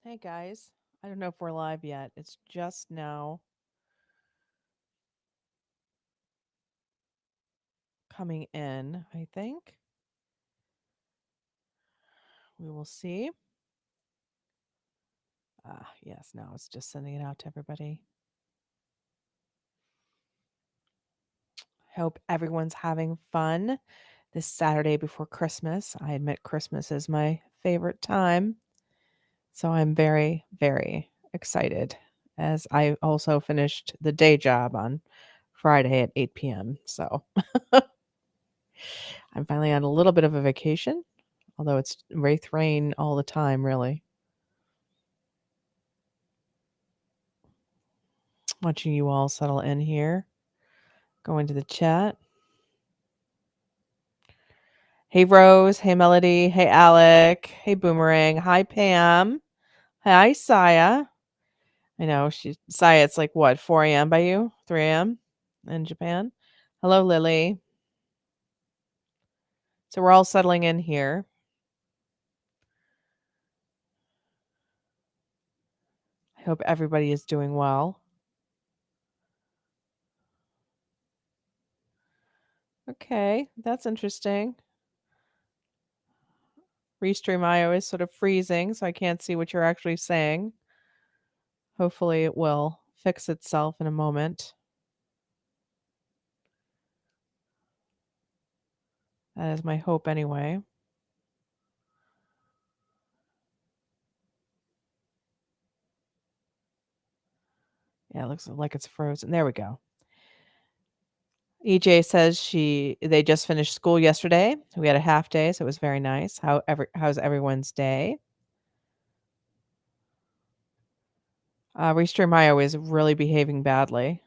Hey guys, I don't know if we're live yet. It's just now coming in, I think. We will see. Yes, now it's just sending it out to everybody. Hope everyone's having fun this Saturday before Christmas. I admit Christmas is my favorite time. So I'm very, very excited as I also finished the day job on Friday at 8 p.m. So I'm finally on a little bit of a vacation, although it's Raythe rain all the time, really. Watching you all settle in here. Go into the chat. Hey, Rose. Hey, Melody. Hey, Alec. Hey, Boomerang. Hi, Pam. Hi, Saya. I know Saya, it's like what, 4 a.m. by you? 3 a.m. in Japan? Hello, Lily. So we're all settling in here. I hope everybody is doing well. Okay, that's interesting. Restream IO is sort of freezing, so I can't see what you're actually saying. Hopefully it will fix itself in a moment. That is my hope anyway. Yeah, it looks like it's frozen. There we go. EJ says they just finished school yesterday. We had a half day, so it was very nice. How's everyone's day? Restream IO is really behaving badly.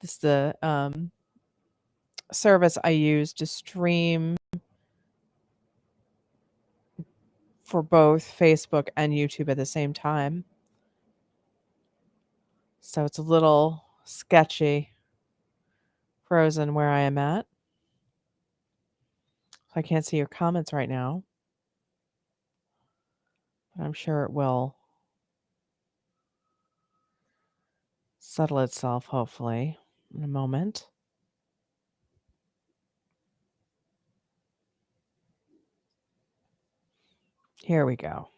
This is the service I use to stream for both Facebook and YouTube at the same time. So it's a little sketchy. Frozen where I am at. I can't see your comments right now, but I'm sure it will settle itself, hopefully, in a moment. Here we go.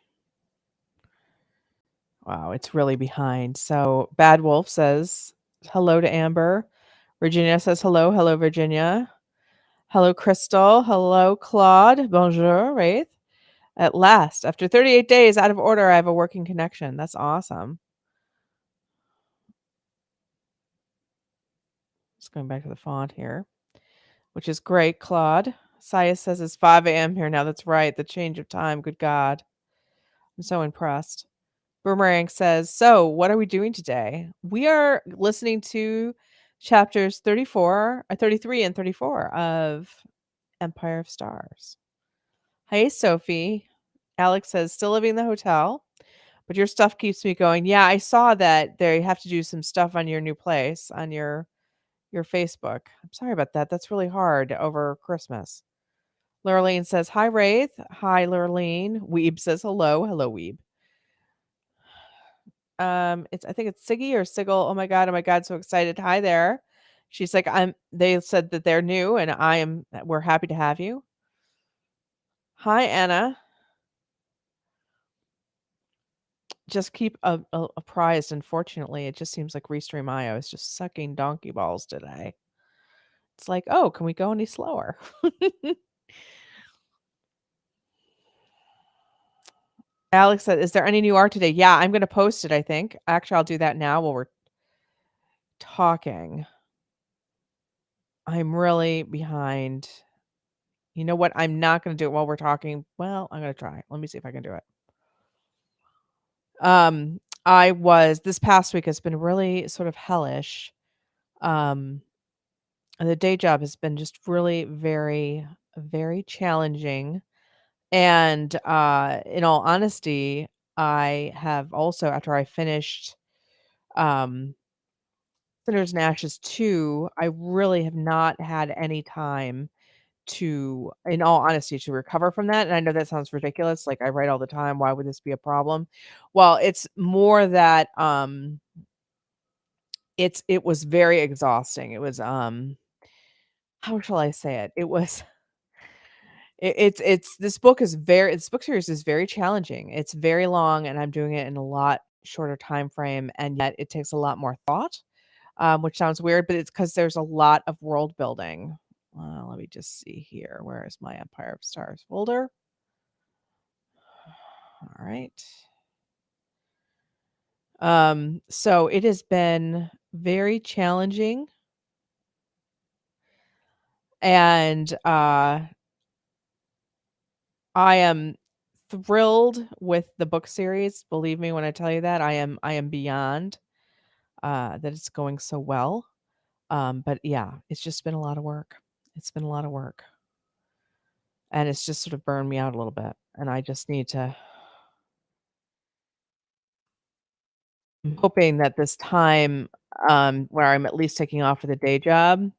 Wow, it's really behind. So Bad Wolf says hello to Amber. Virginia says hello. Hello, Virginia. Hello, Crystal. Hello, Claude. Bonjour, Raythe. At last, after 38 days out of order, I have a working connection. That's awesome. Just going back to the font here, which is great, Claude. Saya says it's 5 a.m. here now. That's right. The change of time. Good God. I'm so impressed. Boomerang says, so what are we doing today? We are listening to chapters 33 and 34 of Empire of Stars. Hey, Sophie. Alex says, still living in the hotel, but your stuff keeps me going. Yeah, I saw that they have to do some stuff on your new place, on your Facebook. I'm sorry about that. That's really hard over Christmas. Lurleen says, hi, Raythe. Hi, Lurleen. Weeb says, hello. Hello, Weeb. I think it's Siggy or Sigil. Oh my god, so excited. Hi there. She's like, they said that they're new and we're happy to have you. Hi, Anna. Just keep apprised. Unfortunately, it just seems like Restream IO is just sucking donkey balls today. It's like, oh, can we go any slower? Alex said, is there any new art today? Yeah, I'm going to post it, I think. Actually, I'll do that now while we're talking. I'm really behind. You know what? I'm not going to do it while we're talking. Well, I'm going to try. Let me see if I can do it. This past week has been really sort of hellish. And the day job has been just really very, very challenging. And in all honesty, I have also, after I finished Sinners and Ashes 2, I really have not had any time to, in all honesty, to recover from that. And I know that sounds ridiculous. Like I write all the time. Why would this be a problem? Well, it's more that it was very exhausting. It was how shall I say it? It was it's this book series is very challenging. It's very long, and I'm doing it in a lot shorter time frame, and yet it takes a lot more thought, which sounds weird, but it's because there's a lot of world building. Let me just see here. Where is my Empire of Stars folder? All right. So it has been very challenging, and I am thrilled with the book series. Believe me when I tell you that. I am beyond that it's going so well. But yeah, it's just been a lot of work. It's been a lot of work. And it's just sort of burned me out a little bit. And I just need to I'm hoping that this time where I'm at least taking off for the day job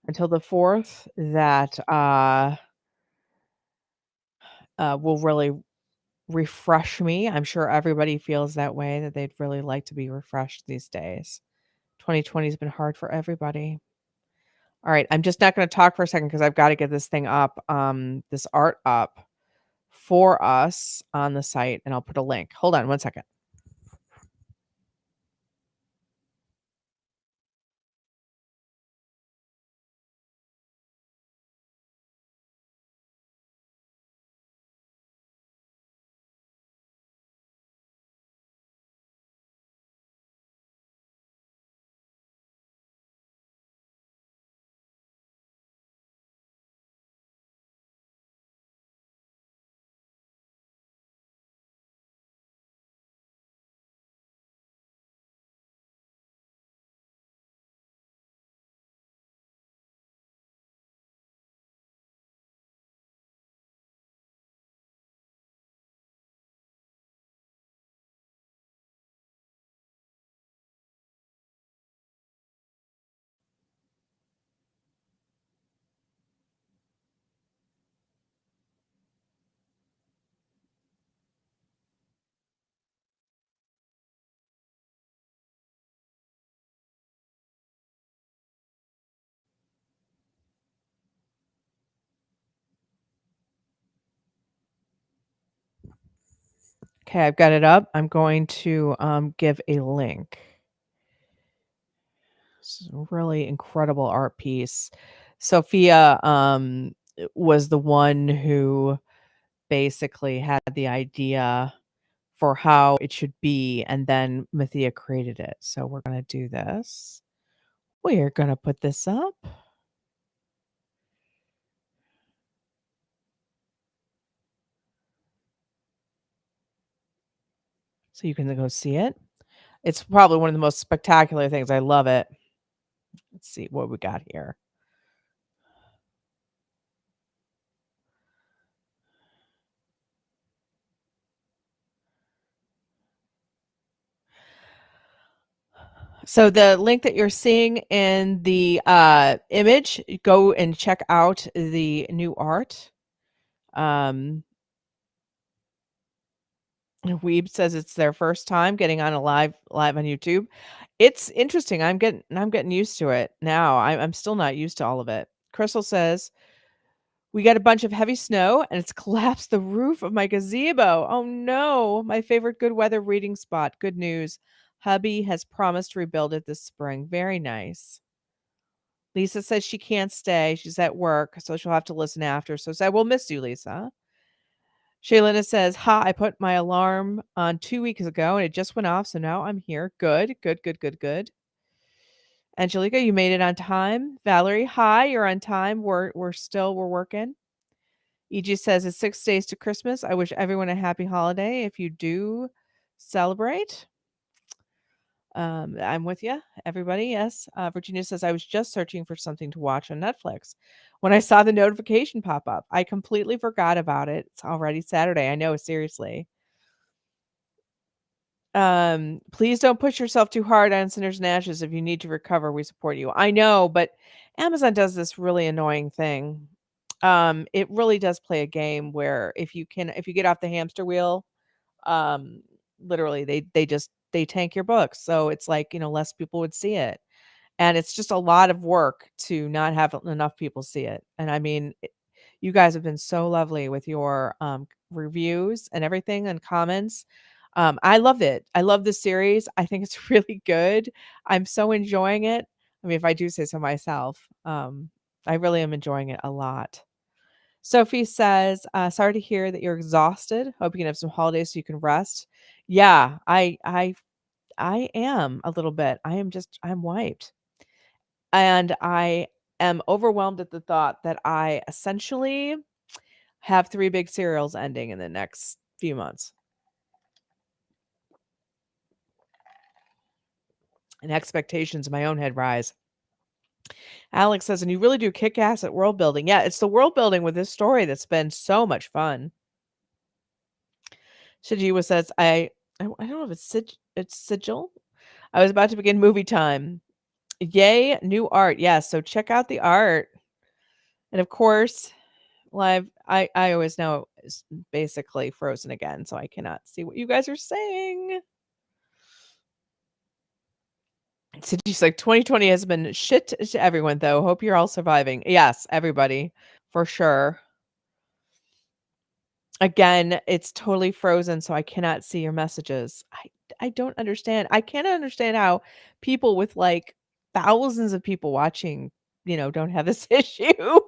until the 4th, that will really refresh me. I'm sure everybody feels that way, that they'd really like to be refreshed these days. 2020 has been hard for everybody. All right, I'm just not going to talk for a second because I've got to get this thing up, this art up for us on the site, and I'll put a link. Hold on one second. Okay, I've got it up. I'm going to give a link. This is a really incredible art piece. Sophia was the one who basically had the idea for how it should be, and then Mathia created it. So we're going to do this. We're going to put this up. So you can go see it. It's probably one of the most spectacular things. I love it. Let's see what we got here. So the link that you're seeing in the image, go and check out the new art. Weeb says it's their first time getting on a live on YouTube. It's interesting. I'm getting used to it now. I'm still not used to all of it. Crystal says we got a bunch of heavy snow and it's collapsed the roof of my gazebo. Oh no, my favorite good weather reading spot. Good news. Hubby has promised to rebuild it this spring. Very nice. Lisa says she can't stay. She's at work, so she'll have to listen after. So I will miss you, Lisa. Shaylina says, "Ha, I put my alarm on 2 weeks ago and it just went off, so now I'm here. Good, good, good, good, good." Angelica, you made it on time. Valerie, hi, you're on time. We're working. EG says it's 6 days to Christmas. I wish everyone a happy holiday if you do celebrate. I'm with you, everybody. Yes. Virginia says I was just searching for something to watch on Netflix when I saw the notification pop up. I completely forgot about it. It's already Saturday. I know, seriously. Please don't push yourself too hard on Sinners and Ashes. If you need to recover, we support you. I know, but Amazon does this really annoying thing. It really does play a game where if you get off the hamster wheel, um, literally they tank your books. So it's like, less people would see it. And it's just a lot of work to not have enough people see it. And I mean, you guys have been so lovely with your reviews and everything and comments. I love it. I love the series. I think it's really good. I'm so enjoying it. I mean, if I do say so myself, I really am enjoying it a lot. Sophie says, "Sorry to hear that you're exhausted. Hope you can have some holidays so you can rest." Yeah, I am a little bit. I'm wiped. And I am overwhelmed at the thought that I essentially have 3 big serials ending in the next few months. And expectations in my own head rise. Alex says, "And you really do kick ass at world building." Yeah, it's the world building with this story that's been so much fun. Shijiwa says, I don't know if it's sigil. I was about to begin movie time. Yay, new art. Yes, so check out the art. And of course, live I always know it's basically frozen again, so I cannot see what you guys are saying. So she's like, 2020 has been shit to everyone, though. Hope you're all surviving. Yes, everybody, for sure. Again, it's totally frozen, so I cannot see your messages. I don't understand. I can't understand how people with like thousands of people watching, don't have this issue.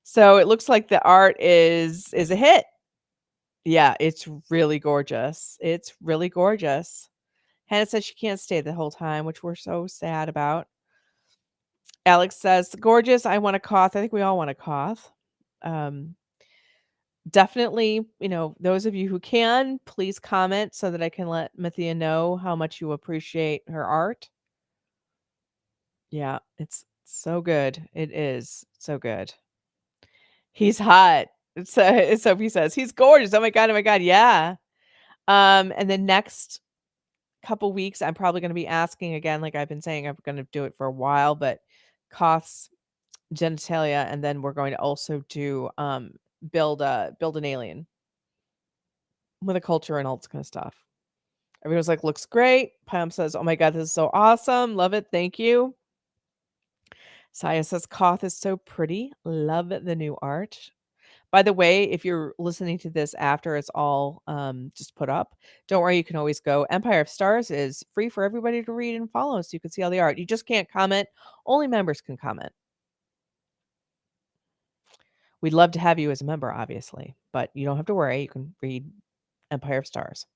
So it looks like the art is a hit. Yeah, it's really gorgeous. It's really gorgeous. Hannah says she can't stay the whole time, which we're so sad about. Alex says, "Gorgeous. I want a Khoth." I think we all want a Khoth. Um, Definitely, those of you who can, please comment so that I can let Mathia know how much you appreciate her art. Yeah, it's so good. It is so good. He's hot. Sophie says, "He's gorgeous. Oh my god, oh my god." Yeah. And the next couple weeks, I'm probably gonna be asking again, like I've been saying, I'm gonna do it for a while, but Koth's genitalia, and then we're going to also do, build an alien with a culture and all this kind of stuff. Everyone's like, "Looks great." Pam says, "Oh my god, this is so awesome. Love it. Thank you." Saya says, "Koth is so pretty. Love the new art." By the way, if you're listening to this after it's all, just put up, don't worry, you can always go. Empire of Stars is free for everybody to read and follow, so you can see all the art. You just can't comment. Only members can comment. We'd love to have you as a member, obviously, but you don't have to worry. You can read Empire of Stars.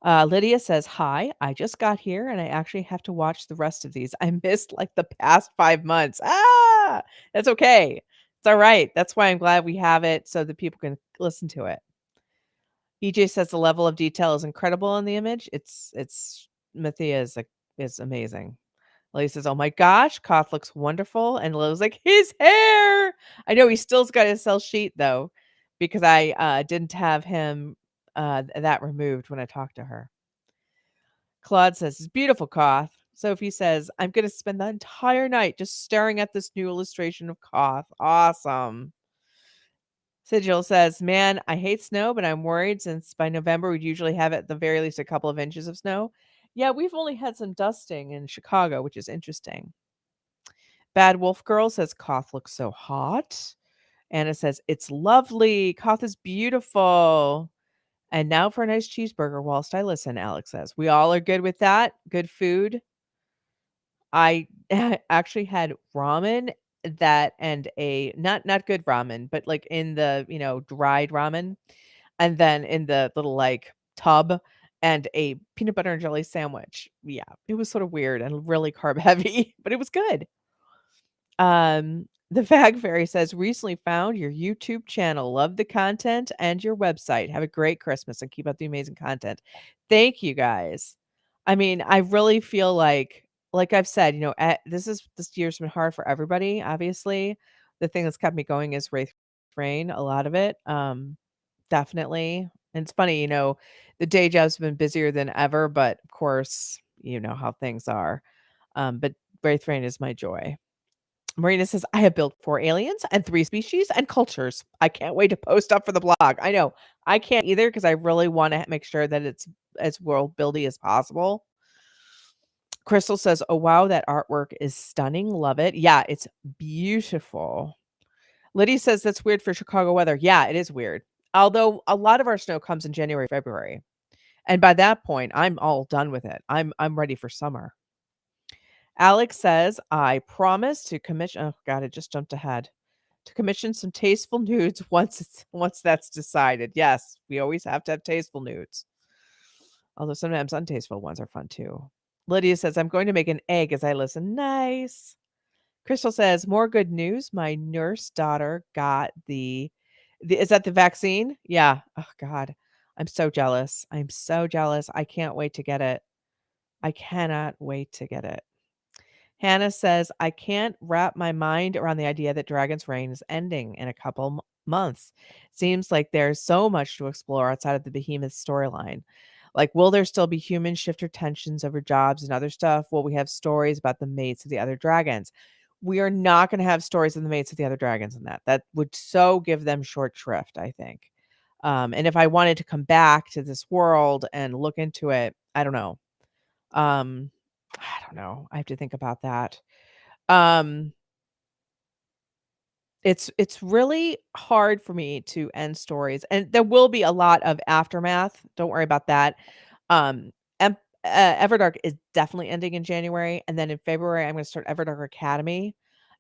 Lydia says, "Hi, I just got here and I actually have to watch the rest of these. I missed like the past 5 months." Ah, that's okay. It's all right. That's why I'm glad we have it so that people can listen to it. EJ says the level of detail is incredible in the image. It's Mathia is amazing. Lily says, "Oh my gosh, Koth looks wonderful." And Lily's like, "His hair." I know he still's got his cell sheet though, because I didn't have him that removed when I talked to her. Claude says, "It's beautiful, Koth." Sophie says, "I'm gonna spend the entire night just staring at this new illustration of Koth. Awesome." Sigil says, "Man, I hate snow, but I'm worried since by November we'd usually have at the very least a couple of inches of snow." Yeah, we've only had some dusting in Chicago, which is interesting. Bad Wolf Girl says, "Koth looks so hot." Anna says, "It's lovely. Koth is beautiful." And now for a nice cheeseburger whilst I listen, Alex says. We all are good with that. Good food. I actually had ramen that and a not good ramen, but like in the, dried ramen and then in the little like tub and a peanut butter and jelly sandwich. Yeah, it was sort of weird and really carb heavy, but it was good. The Fag Fairy says, "Recently found your YouTube channel. Love the content and your website. Have a great Christmas and keep up the amazing content." Thank you guys. I mean, I really feel like I've said, this year's been hard for everybody, obviously. The thing that's kept me going is Wraith Rain, a lot of it. Definitely. And it's funny, the day job's been busier than ever, but of course, you know how things are. But Wraith Rain is my joy. Marina says, I have built 4 aliens and 3 species and cultures. I can't wait to post up for the blog. I know. I can't either because I really want to make sure that it's as world building as possible. Crystal says, oh, wow, that artwork is stunning. Love it. Yeah, it's beautiful. Lydia says, that's weird for Chicago weather. Yeah, it is weird. Although a lot of our snow comes in January, February. And by that point, I'm all done with it. I'm ready for summer. Alex says, I promise to commission. Oh, God, it just jumped ahead. To commission some tasteful nudes once that's decided. Yes, we always have to have tasteful nudes. Although sometimes untasteful ones are fun too. Lydia says, I'm going to make an egg as I listen. Nice. Crystal says, more good news. My nurse daughter got the is that the vaccine? Yeah. Oh God. I'm so jealous. I'm so jealous. I can't wait to get it. I cannot wait to get it. Hannah says, I can't wrap my mind around the idea that Dragon's Reign is ending in a couple months. Seems like there's so much to explore outside of the behemoth storyline. Like, will there still be human shifter tensions over jobs and other stuff? Will we have stories about the mates of the other dragons? We are not going to have stories of the mates of the other dragons in that. That would so give them short shrift, I think. And if I wanted to come back to this world and look into it, I don't know. Um, I don't know. I have to think about that. Um, it's really hard for me to end stories, and there will be a lot of aftermath. Don't worry about that. Um, Everdark is definitely ending in January, and then in February, I'm going to start Everdark Academy,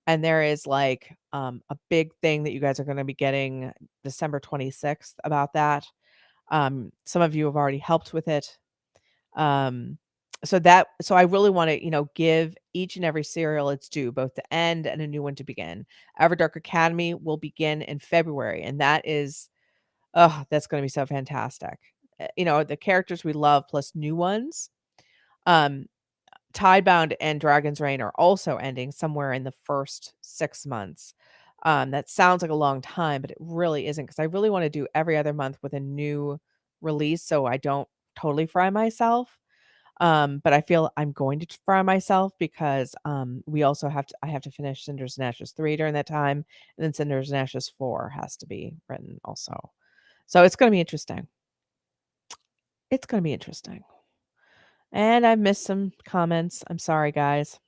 and there is like a big thing that you guys are going to be getting December 26th about that. Some of you have already helped with it. Um, so I really want to, give each and every serial its due, both the end and a new one to begin. Everdark Academy will begin in February, and that's going to be so fantastic. The characters we love plus new ones. Um, Tidebound and Dragon's Reign are also ending somewhere in the first 6 months. That sounds like a long time, but it really isn't because I really want to do every other month with a new release so I don't totally fry myself. But I feel I'm going to fry myself because we also I have to finish Cinders and Ashes 3 during that time, and then Cinders and Ashes 4 has to be written also. So it's going to be interesting. It's going to be interesting. And I've missed some comments. I'm sorry, guys.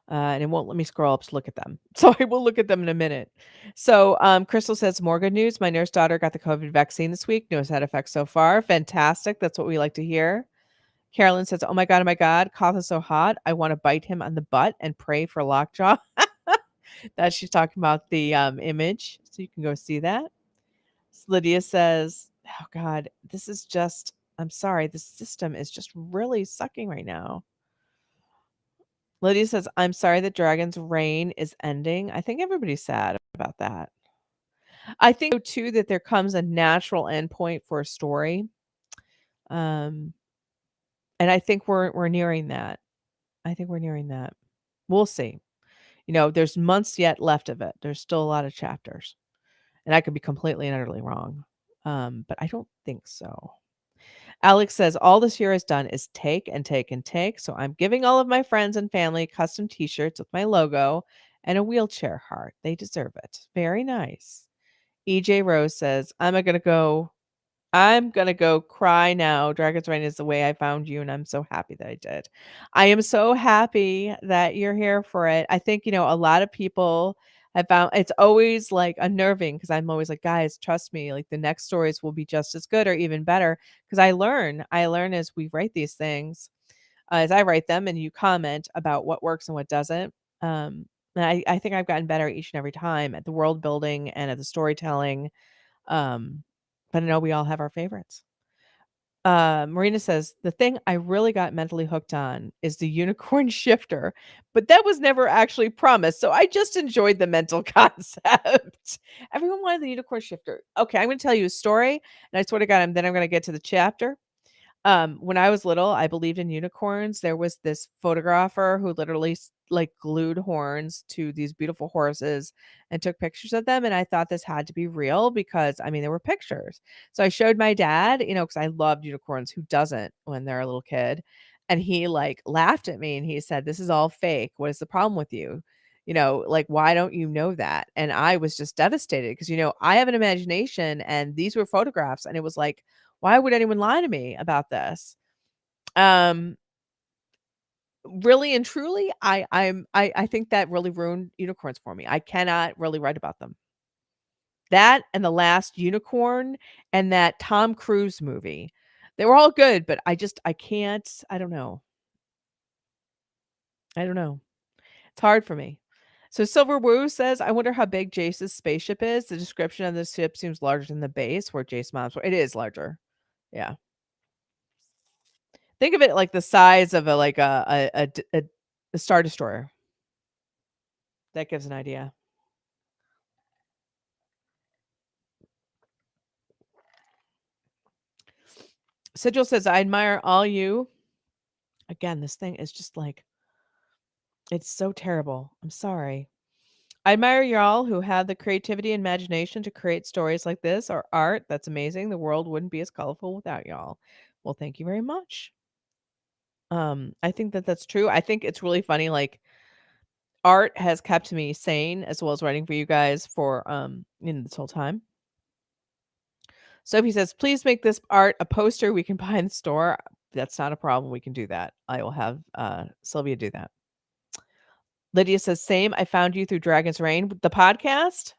And it won't let me scroll up to look at them. So I will look at them in a minute. So Crystal says, more good news. My nurse daughter got the COVID vaccine this week. No side effects so far. Fantastic. That's what we like to hear. Carolyn says, oh my God, Khoth is so hot. I want to bite him on the butt and pray for lockjaw. That she's talking about the image. So you can go see that. Lydia says, oh God, I'm sorry, this system is just really sucking right now. Lydia says, I'm sorry that Dragon's Reign is ending. I think everybody's sad about that. I think too that there comes a natural endpoint for a story. And I think we're nearing that. I think we're nearing that. We'll see. There's months yet left of it. There's still a lot of chapters. And I could be completely and utterly wrong. But I don't think so. Alex says, all this year has done is take and take and take. So I'm giving all of my friends and family custom t-shirts with my logo and a wheelchair heart. They deserve it. Very nice. EJ Rose says, I'm gonna go cry now. Dragon's Reign is the way I found you, and I'm so happy that I did. I am so happy that you're here for it. I think, a lot of people have found it's always like unnerving because I'm always like, guys, trust me, like the next stories will be just as good or even better. Because I learn as we write these things, as I write them, and you comment about what works and what doesn't. And I think I've gotten better each and every time at the world building and at the storytelling. Um, but I know we all have our favorites. Marina says, the thing I really got mentally hooked on is the unicorn shifter, but that was never actually promised. So I just enjoyed the mental concept. Everyone wanted the unicorn shifter. Okay, I'm going to tell you a story, and I swear to God, then I'm going to get to the chapter. When I was little, I believed in unicorns. There was this photographer who literally like glued horns to these beautiful horses and took pictures of them. And I thought this had to be real because there were pictures. So I showed my dad, because I loved unicorns. Who doesn't when they're a little kid? And he, like, laughed at me and he said, "This is all fake. What is the problem with you? Like, why don't you know that?" And I was just devastated because, I have an imagination and these were photographs and it was like, why would anyone lie to me about this? Um, really and truly, I think that really ruined unicorns for me. I cannot really write about them. That and The Last Unicorn and that Tom Cruise movie. They were all good, but I can't. I don't know. I don't know. It's hard for me. So Silver Woo says, "I wonder how big Jace's spaceship is. The description of the ship seems larger than the base where Jace moms were." It is larger. Yeah. Think of it like the size of a Star Destroyer. That gives an idea. Sigil says, "I admire all you." Again, this thing is just like, it's so terrible. I'm sorry. "I admire y'all who have the creativity and imagination to create stories like this or art. That's amazing. The world wouldn't be as colorful without y'all." Well, thank you very much. I think that that's true. I think it's really funny, like, art has kept me sane as well as writing for you guys for, this whole time. Sophie says, "Please make this art a poster we can buy in the store." That's not a problem. We can do that. I will have, Sylvia do that. Lydia says, "Same. I found you through Dragon's Reign, the podcast."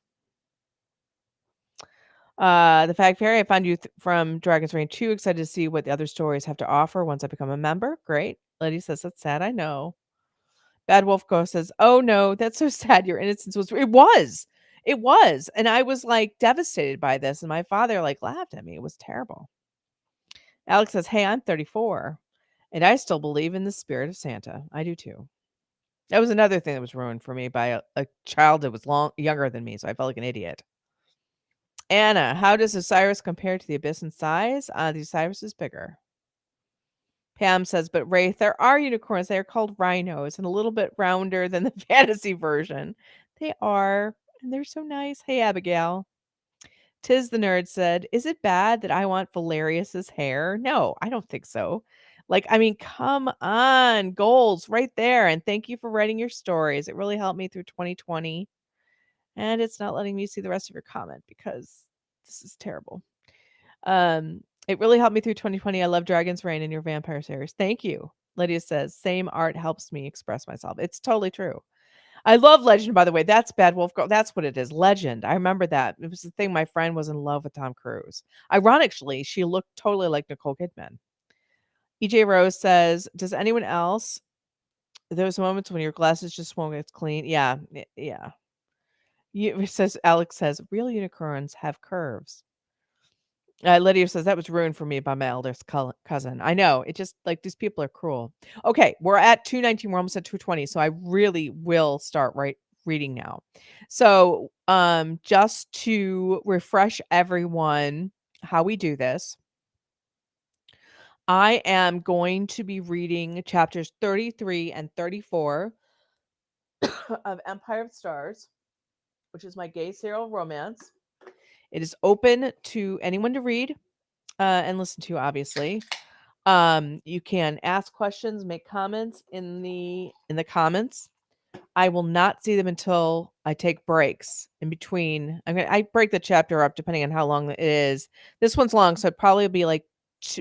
The Fag Fairy, "I found you from Dragon's Reign 2. Excited to see what the other stories have to offer once I become a member." Great. Lydia says, "That's sad. I know." Bad Wolf Ghost says, "Oh no, that's so sad. Your innocence was." It was. It was. And I was like devastated by this. And my father like laughed at me. It was terrible. Alex says, "Hey, I'm 34 and I still believe in the spirit of Santa." I do too. That was another thing that was ruined for me by a child that was younger than me. So I felt like an idiot. Anna, "How does Osiris compare to the Abyss in size?" The Osiris is bigger. Pam says, "But Wraith, there are unicorns. They are called rhinos and a little bit rounder than the fantasy version." They are, and they're so nice. Hey, Abigail. Tis the Nerd said, "Is it bad that I want Valerius's hair?" No, I don't think so. Like, I mean, come on, goals right there. And thank you for writing your stories. It really helped me through 2020. And it's not letting me see the rest of your comment because this is terrible. It really helped me through 2020. I love Dragon's Reign and your vampire series. Thank you. Lydia says, "Same art helps me express myself." It's totally true. I love Legend, by the way. That's Bad Wolf Girl. That's what it is. Legend. I remember that. It was the thing. My friend was in love with Tom Cruise. Ironically, she looked totally like Nicole Kidman. EJ Rose says, "Does anyone else, those moments when your glasses just won't get clean?" Yeah. Yeah. It says, Alex says, "Real unicorns have curves." Lydia says, "That was ruined for me by my eldest cousin." I know. It just like these people are cruel. Okay, we're at 219. We're almost at 220. So I really will start reading now. So just to refresh everyone how we do this, I am going to be reading chapters 33 and 34 of Empire of Stars, which is my gay serial romance. It is open to anyone to read and listen to, obviously. You can ask questions, make comments in the comments. I will not see them until I take breaks in between. I break the chapter up depending on how long it is. This one's long, so it'd probably be like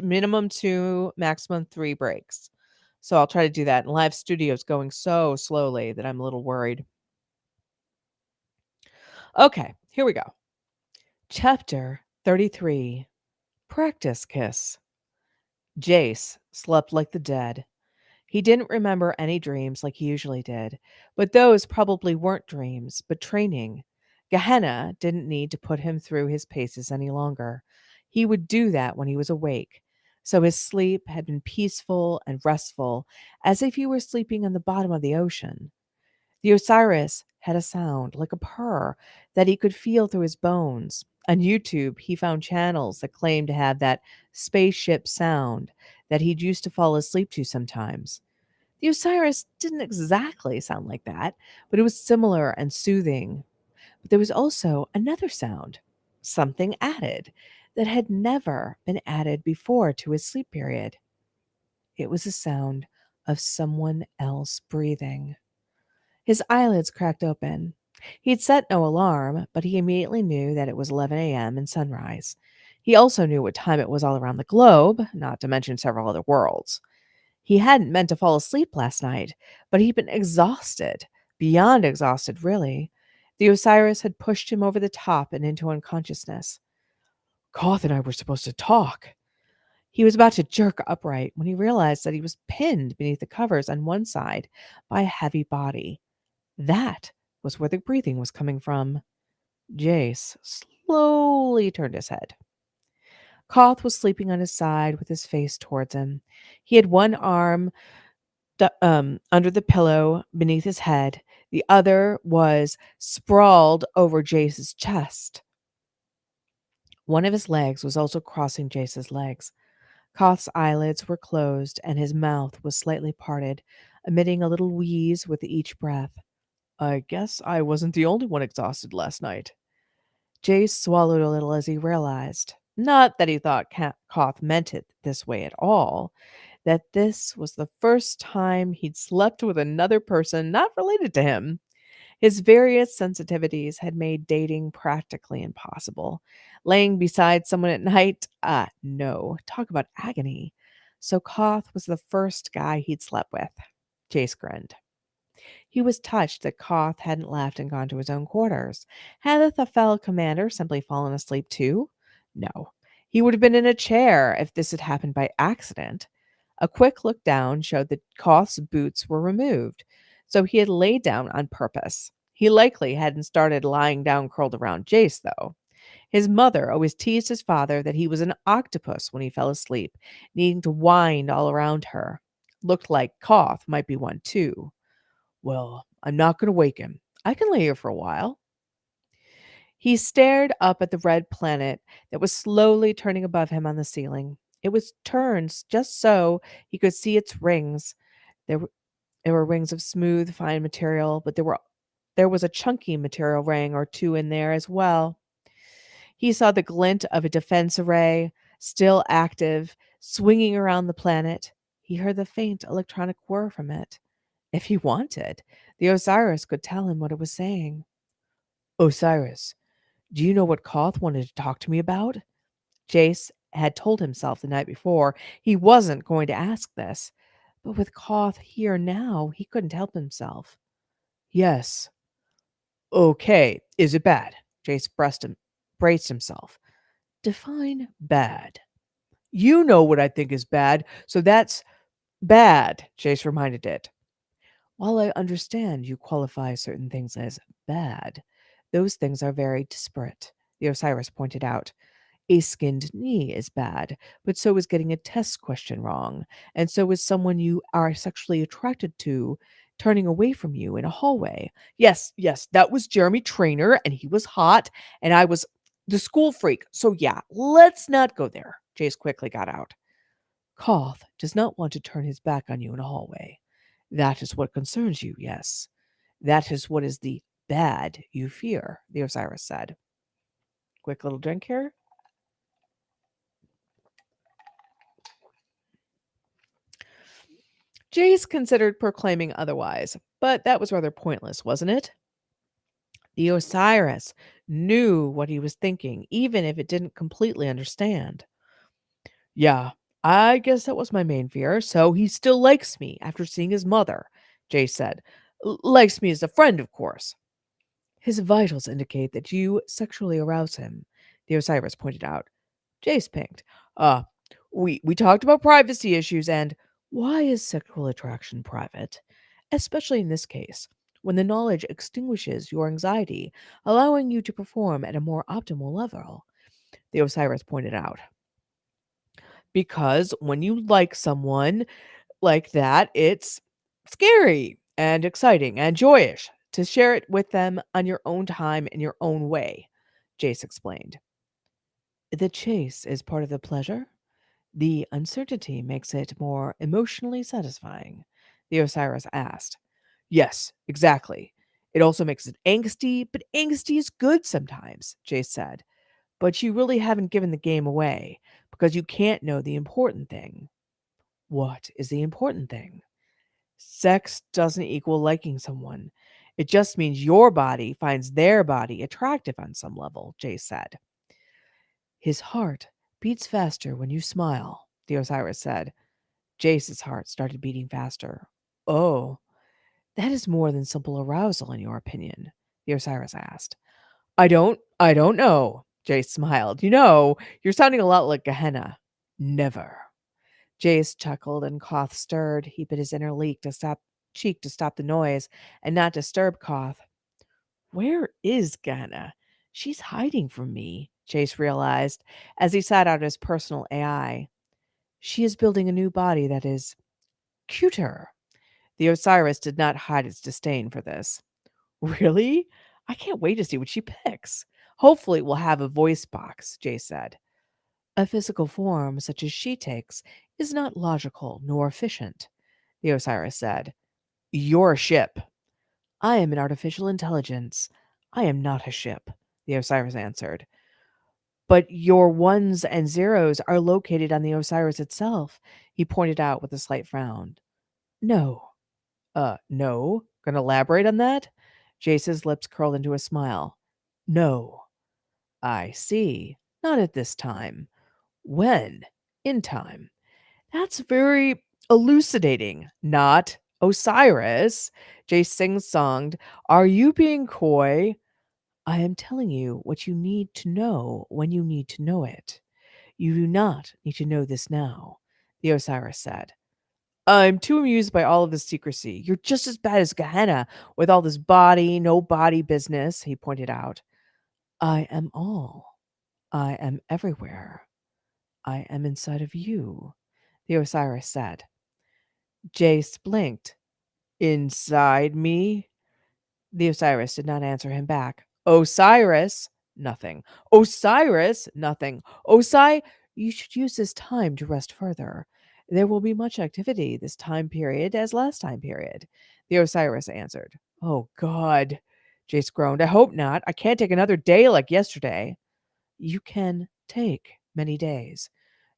minimum 2, maximum 3 breaks. So I'll try to do that. And Live Studio's going so slowly that I'm a little worried. Okay, here we go. Chapter 33. Practice Kiss. Jace slept like the dead. He didn't remember any dreams like he usually did, but those probably weren't dreams, but training. Gehenna didn't need to put him through his paces any longer. He would do that when he was awake. So his sleep had been peaceful and restful, as if he were sleeping on the bottom of the ocean. The Osiris had a sound like a purr that he could feel through his bones. On YouTube, he found channels that claimed to have that spaceship sound that he'd used to fall asleep to sometimes. The Osiris didn't exactly sound like that, but it was similar and soothing. But there was also another sound, something added, that had never been added before to his sleep period. It was the sound of someone else breathing. His eyelids cracked open. He'd set no alarm, but he immediately knew that it was 11 a.m. and sunrise. He also knew what time it was all around the globe, not to mention several other worlds. He hadn't meant to fall asleep last night, but he'd been exhausted, beyond exhausted, really. The Osiris had pushed him over the top and into unconsciousness. Khoth and I were supposed to talk. He was about to jerk upright when he realized that he was pinned beneath the covers on one side by a heavy body. That was where the breathing was coming from. Jace slowly turned his head. Khoth was sleeping on his side with his face towards him. He had one arm under the pillow beneath his head. The other was sprawled over Jace's chest. One of his legs was also crossing Jace's legs. Khoth's eyelids were closed and his mouth was slightly parted, emitting a little wheeze with each breath. I guess I wasn't the only one exhausted last night. Jace swallowed a little as he realized, not that he thought Khoth meant it this way at all, that this was the first time he'd slept with another person not related to him. His various sensitivities had made dating practically impossible. Laying beside someone at night, no, talk about agony. So Khoth was the first guy he'd slept with. Jace grinned. He was touched that Khoth hadn't left and gone to his own quarters. Had the fellow commander simply fallen asleep too? No. He would have been in a chair if this had happened by accident. A quick look down showed that Khoth's boots were removed, so he had laid down on purpose. He likely hadn't started lying down curled around Jace, though. His mother always teased his father that he was an octopus when he fell asleep, needing to wind all around her. Looked like Khoth might be one too. Well, I'm not going to wake him. I can lay here for a while. He stared up at the red planet that was slowly turning above him on the ceiling. It was turned just so he could see its rings. There were, there were rings of smooth, fine material, but there was a chunky material ring or two in there as well. He saw the glint of a defense array, still active, swinging around the planet. He heard the faint electronic whir from it. If he wanted, the Osiris could tell him what it was saying. Osiris, do you know what Khoth wanted to talk to me about? Jace had told himself the night before he wasn't going to ask this, but with Khoth here now, he couldn't help himself. Yes. Okay, is it bad? Jace braced himself. Define bad. You know what I think is bad, so that's bad, Jace reminded it. While I understand you qualify certain things as bad, those things are very disparate, the Osiris pointed out. A skinned knee is bad, but so is getting a test question wrong, and so is someone you are sexually attracted to turning away from you in a hallway. Yes, that was Jeremy Trainer, and he was hot, and I was the school freak. So yeah, let's not go there. Jace quickly got out. Khoth does not want to turn his back on you in a hallway. That is what concerns you, yes. That is what is the bad you fear, the Osiris said. Quick little drink here. Jace considered proclaiming otherwise, but that was rather pointless, wasn't it? The Osiris knew what he was thinking, even if it didn't completely understand. Yeah, I guess that was my main fear. So he still likes me after seeing his mother, Jace said. Likes me as a friend, of course. His vitals indicate that you sexually arouse him, the Osiris pointed out. Jace pinked. We talked about privacy issues and why is sexual attraction private? Especially in this case, when the knowledge extinguishes your anxiety, allowing you to perform at a more optimal level, the Osiris pointed out. Because when you like someone like that, it's scary and exciting and joyous to share it with them on your own time in your own way, Jace explained. The chase is part of the pleasure. The uncertainty makes it more emotionally satisfying, the Osiris asked. Yes, exactly. It also makes it angsty, but angsty is good sometimes, Jace said. But you really haven't given the game away, because you can't know the important thing. What is the important thing? Sex doesn't equal liking someone. It just means your body finds their body attractive on some level, Jace said. His heart beats faster when you smile, the Osiris said. Jace's heart started beating faster. Oh, that is more than simple arousal, in your opinion, the Osiris asked. I don't know, Jace smiled. You're sounding a lot like Gehenna. Never. Jace chuckled and Khoth stirred. He bit his inner cheek to stop the noise and not disturb Khoth. Where is Gehenna? She's hiding from me, Jace realized as he sat out his personal AI. She is building a new body that is cuter. The Osiris did not hide its disdain for this. Really? I can't wait to see what she picks. Hopefully, we'll have a voice box, Jace said. A physical form such as she takes is not logical nor efficient, the Osiris said. You're a ship. I am an artificial intelligence. I am not a ship, the Osiris answered. But your ones and zeros are located on the Osiris itself, he pointed out with a slight frown. No. No? Gonna elaborate on that? Jace's lips curled into a smile. No. I see. Not at this time. When? In time. That's very elucidating. Not Osiris. Jace sing-songed. Are you being coy? I am telling you what you need to know when you need to know it. You do not need to know this now, the Osiris said. I'm too amused by all of this secrecy. You're just as bad as Gehenna with all this body, no body business, he pointed out. I am all. I am everywhere. I am inside of you, the Osiris said. Jace blinked. Inside me? The Osiris did not answer him back. Osiris? Nothing. Osiris? Nothing. You should use this time to rest further. There will be much activity this time period as last time period, the Osiris answered. Oh, God, Jace groaned. I hope not. I can't take another day like yesterday. You can take many days.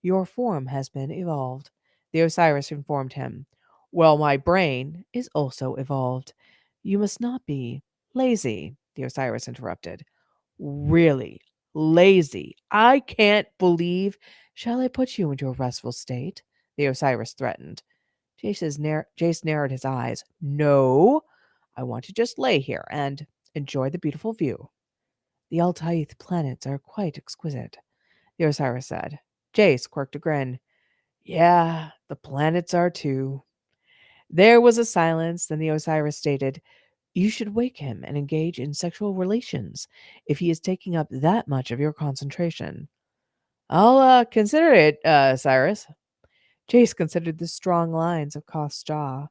Your form has been evolved, the Osiris informed him. Well, my brain is also evolved. You must not be lazy, the Osiris interrupted. Really? Lazy? I can't believe. Shall I put you into a restful state? The Osiris threatened. Jace narrowed his eyes. No, I want to just lay here and enjoy the beautiful view. The Altaith planets are quite exquisite, the Osiris said. Jace quirked a grin. Yeah, the planets are too. There was a silence, then the Osiris stated, You should wake him and engage in sexual relations if he is taking up that much of your concentration. I'll consider it, Cyrus. Jace considered the strong lines of Koth's jaw.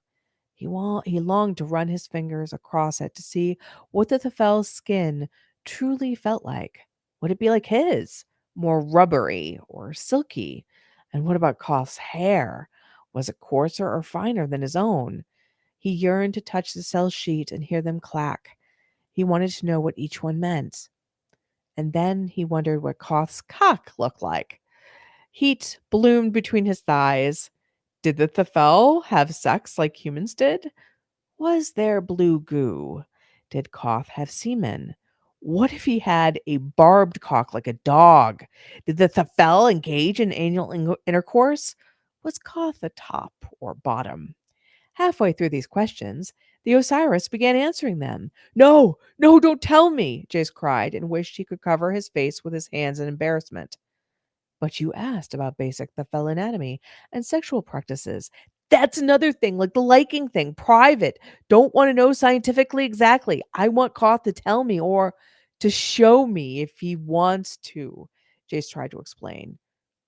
He longed to run his fingers across it to see what the Thel's skin truly felt like. Would it be like his? More rubbery or silky? And what about Koth's hair? Was it coarser or finer than his own? He yearned to touch the cell sheet and hear them clack. He wanted to know what each one meant. And then he wondered what Koth's cock looked like. Heat bloomed between his thighs. Did the Thel have sex like humans did? Was there blue goo? Did Koth have semen? What if he had a barbed cock like a dog? Did the Thel engage in anal intercourse? Was Koth a top or bottom? Halfway through these questions, the Osiris began answering them. No, no, don't tell me, Jace cried and wished he could cover his face with his hands in embarrassment. But you asked about basic Thel anatomy and sexual practices. That's another thing, like the liking thing, private. Don't want to know scientifically exactly. I want Koth to tell me or to show me if he wants to, Jace tried to explain.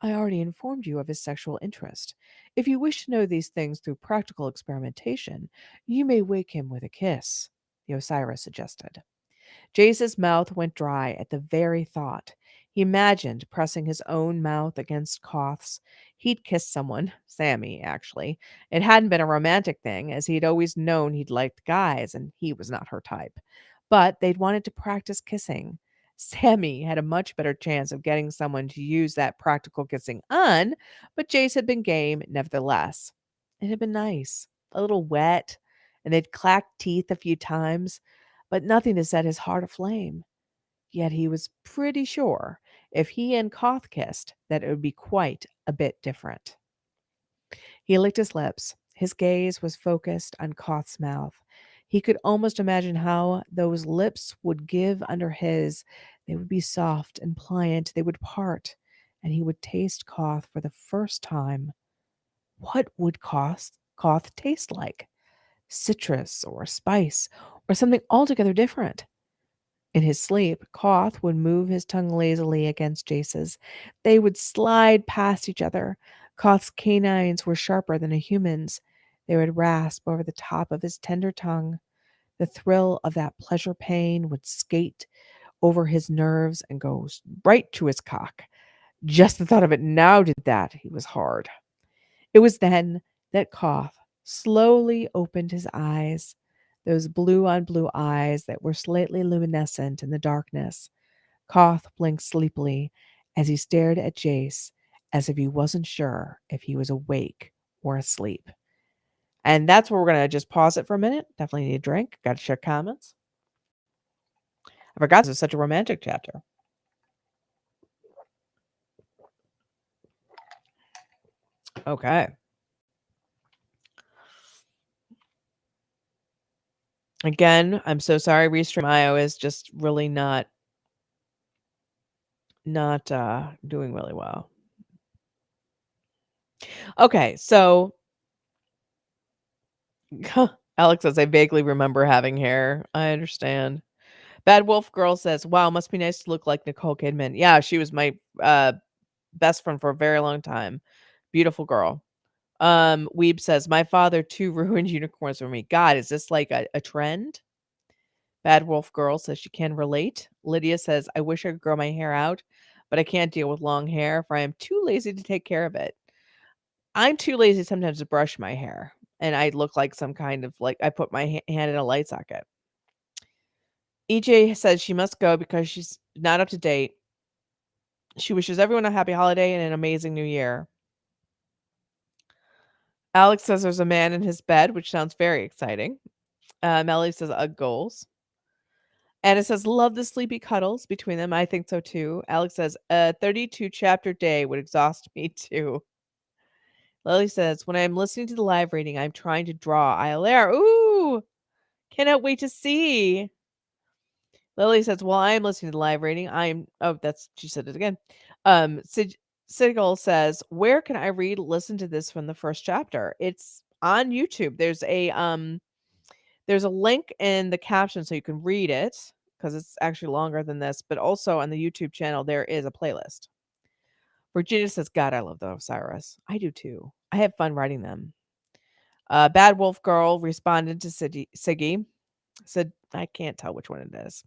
I already informed you of his sexual interest. If you wish to know these things through practical experimentation, you may wake him with a kiss, the Osiris suggested. Jace's mouth went dry at the very thought. He imagined pressing his own mouth against Koth's. He'd kissed someone, Sammy, actually. It hadn't been a romantic thing, as he'd always known he'd liked guys, and he was not her type. But they'd wanted to practice kissing. Sammy had a much better chance of getting someone to use that practical kissing on, but Jace had been game nevertheless. It had been nice, a little wet, and they'd clacked teeth a few times, but nothing to set his heart aflame. Yet he was pretty sure if he and Khoth kissed that it would be quite a bit different. He licked his lips. His gaze was focused on Khoth's mouth. He could almost imagine how those lips would give under his. They would be soft and pliant. They would part, and he would taste Khoth for the first time. What would Khoth taste like? Citrus or spice or something altogether different? In his sleep, Khoth would move his tongue lazily against Jace's. They would slide past each other. Khoth's canines were sharper than a human's. They would rasp over the top of his tender tongue. The thrill of that pleasure pain would skate over his nerves and go right to his cock. Just the thought of it now did that. He was hard. It was then that Khoth slowly opened his eyes, those blue on blue eyes that were slightly luminescent in the darkness. Khoth blinked sleepily as he stared at Jace as if he wasn't sure if he was awake or asleep. And that's where we're going to just pause it for a minute. Definitely need a drink. Got to share comments. I forgot this is such a romantic chapter. Okay. Again, I'm so sorry. Restream IO is just really not doing really well. Okay, so Alex says, I vaguely remember having hair. I understand. Bad Wolf Girl says, wow, must be nice to look like Nicole Kidman. Yeah, she was my best friend for a very long time. Beautiful girl. Weeb says, my father too ruined unicorns for me. God, is this like a trend? Bad Wolf Girl says she can relate. Lydia says, I wish I could grow my hair out, but I can't deal with long hair, for I am too lazy to take care of it. I'm too lazy sometimes to brush my hair, and I look like some kind of like I put my hand in a light socket. EJ says she must go because she's not up to date. She wishes everyone a happy holiday and an amazing new year. Alex says there's a man in his bed, which sounds very exciting. Melly says Ugg goals. Anna says, love the sleepy cuddles between them. I think so too. Alex says, a 32 chapter day would exhaust me too. Lily says, when I'm listening to the live reading, I'm trying to draw ILR. Ooh, cannot wait to see. Lily says, while I'm listening to the live reading, she said it again. Sigil says, where can I listen to this from the first chapter? It's on YouTube. There's a link in the caption so you can read it because it's actually longer than this, but also on the YouTube channel, there is a playlist. Virginia says, God, I love the Osiris. I do too. I have fun writing them. Bad Wolf Girl responded to Siggy. Said, I can't tell which one it is.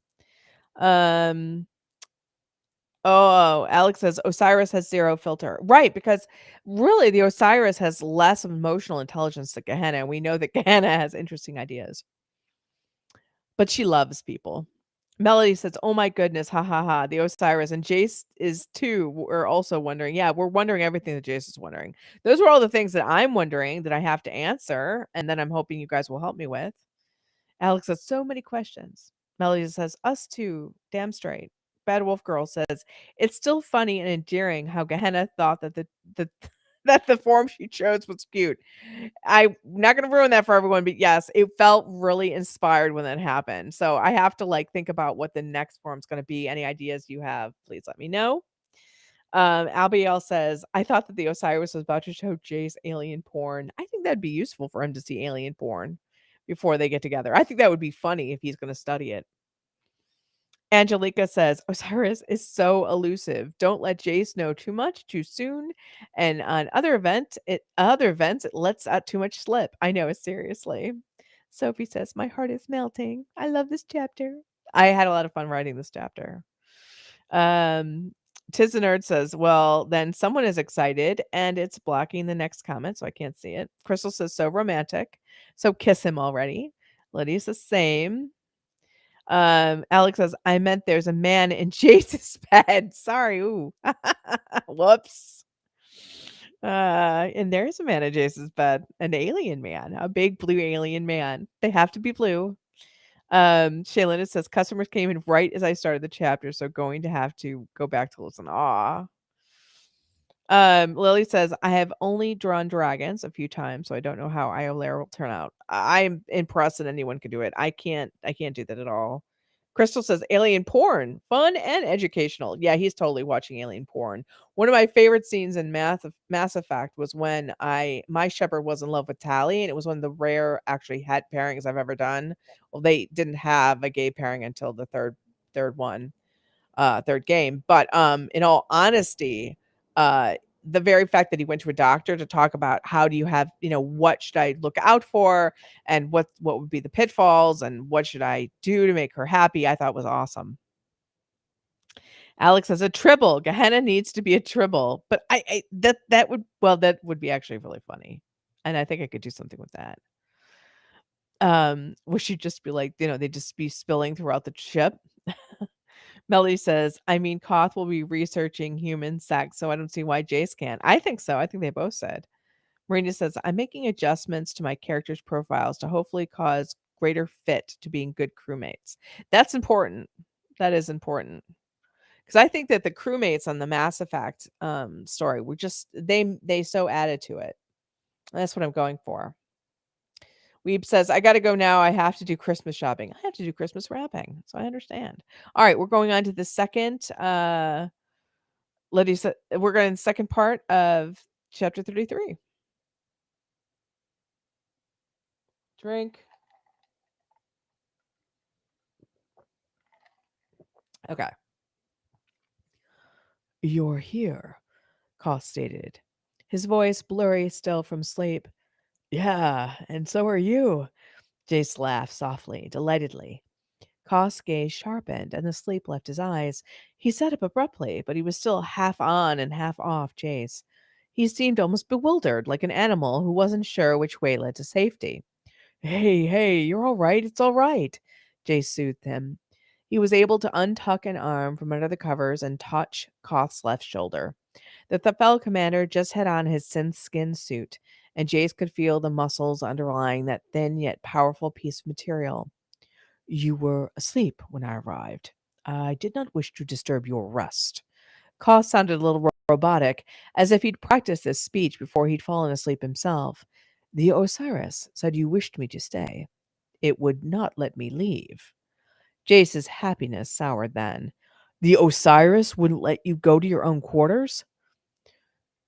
Alex says Osiris has zero filter. Right, because really the Osiris has less emotional intelligence than Gehenna, and we know that Gehenna has interesting ideas. But she loves people. Melody says, oh my goodness, ha ha ha, the Osiris. And Jace is too. We're also wondering. Yeah, we're wondering everything that Jace is wondering. Those were all the things that I'm wondering that I have to answer, and then I'm hoping you guys will help me with. Alex has so many questions. Melody says, us too, damn straight. Bad Wolf Girl says, it's still funny and endearing how Gehenna thought that that the form she chose was cute. I'm not going to ruin that for everyone, but yes, it felt really inspired when that happened. So I have to think about what the next form is going to be. Any ideas you have, please let me know. Abigail says, I thought that the Osiris was about to show Jace alien porn. I think that'd be useful for him to see alien porn before they get together. I think that would be funny if he's going to study it. Angelica says, Osiris is so elusive. Don't let Jace know too much too soon. And on other events, it lets out too much slip. I know, seriously. Sophie says, my heart is melting. I love this chapter. I had a lot of fun writing this chapter. Tiz the Nerd says, well, then someone is excited and it's blocking the next comment, so I can't see it. Crystal says, so romantic. So kiss him already. Lydia says, same. Alex says, I meant there's a man in Jace's bed. Sorry. Ooh. Whoops. And there's a man in Jace's bed, an alien man, a big blue alien man. They have to be blue. Shaylin, it says customers came in right as I started the chapter, so going to have to go back to listen. Aw. Lily says, I have only drawn dragons a few times, so I don't know how Iolair will turn out. I'm impressed that anyone can do it. I can't do that at all. Crystal says alien porn, fun and educational. Yeah, he's totally watching alien porn. One of my favorite scenes in Mass Effect was when my shepherd was in love with Tally, and it was one of the rare actually het pairings I've ever done. Well, they didn't have a gay pairing until the third one, third game. But in all honesty, the very fact that he went to a doctor to talk about how do you have, what should I look out for and what would be the pitfalls and what should I do to make her happy, I thought was awesome. Alex says a tribble. Gehenna needs to be a tribble. But that would be actually really funny. And I think I could do something with that. Would she just be like, they'd just be spilling throughout the ship? Melody says, I mean, Khoth will be researching human sex, so I don't see why Jace can't. I think so. I think they both said. Marina says, I'm making adjustments to my characters' profiles to hopefully cause greater fit to being good crewmates. That's important. That is important. Because I think that the crewmates on the Mass Effect story were just they so added to it. That's what I'm going for. Weeb says, I got to go now. I have to do Christmas shopping. I have to do Christmas wrapping. So I understand. All right. We're going on to the second. Letty said, we're going to the second part of chapter 33. Drink. Okay. You're here, Khoth stated, his voice blurry still from sleep. Yeah, and so are you. Jace laughed softly, delightedly. Khoth's gaze sharpened, and the sleep left his eyes. He sat up abruptly, but he was still half on and half off Jace. He seemed almost bewildered, like an animal who wasn't sure which way led to safety. Hey, you're all right. It's all right. Jace soothed him. He was able to untuck an arm from under the covers and touch Khoth's left shoulder. The Thafel commander just had on his synth skin suit, and Jace could feel the muscles underlying that thin yet powerful piece of material. You were asleep when I arrived. I did not wish to disturb your rest. Khoth sounded a little robotic, as if he'd practiced this speech before he'd fallen asleep himself. The Osiris said you wished me to stay. It would not let me leave. Jace's happiness soured then. The Osiris wouldn't let you go to your own quarters?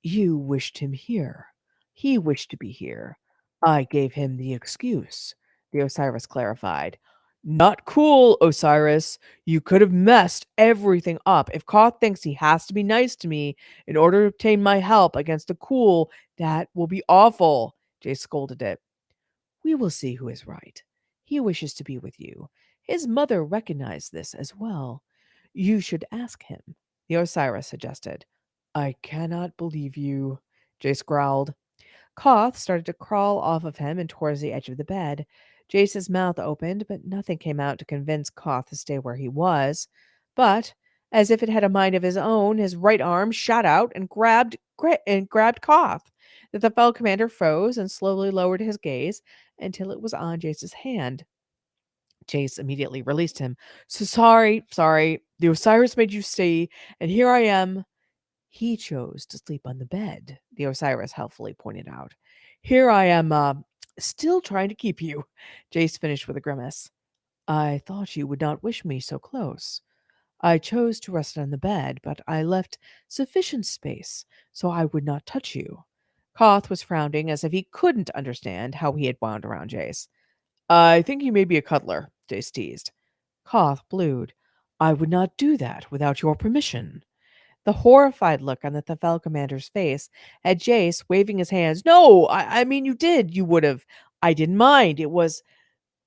You wished him here. He wished to be here. I gave him the excuse, the Osiris clarified. Not cool, Osiris. You could have messed everything up. If Khoth thinks he has to be nice to me in order to obtain my help against the Cool, that will be awful, Jay scolded it. We will see who is right. He wishes to be with you. His mother recognized this as well. You should ask him, the Osiris suggested. I cannot believe you, Jace growled. Khoth started to crawl off of him and towards the edge of the bed. Jace's mouth opened, but nothing came out to convince Khoth to stay where he was. But, as if it had a mind of his own, his right arm shot out and grabbed Khoth. The Thafel commander froze and slowly lowered his gaze until it was on Jace's hand. Jace immediately released him. So sorry. The Osiris made you stay, and here I am. He chose to sleep on the bed, the Osiris helpfully pointed out. Here I am, still trying to keep you, Jace finished with a grimace. I thought you would not wish me so close. I chose to rest on the bed, but I left sufficient space so I would not touch you. Khoth was frowning as if he couldn't understand how he had wound around Jace. I think you may be a cuddler, Jace teased. Khoth blued. I would not do that without your permission. The horrified look on the Thafel commander's face had Jace waving his hands. No, I mean, you did. You would have. I didn't mind. It was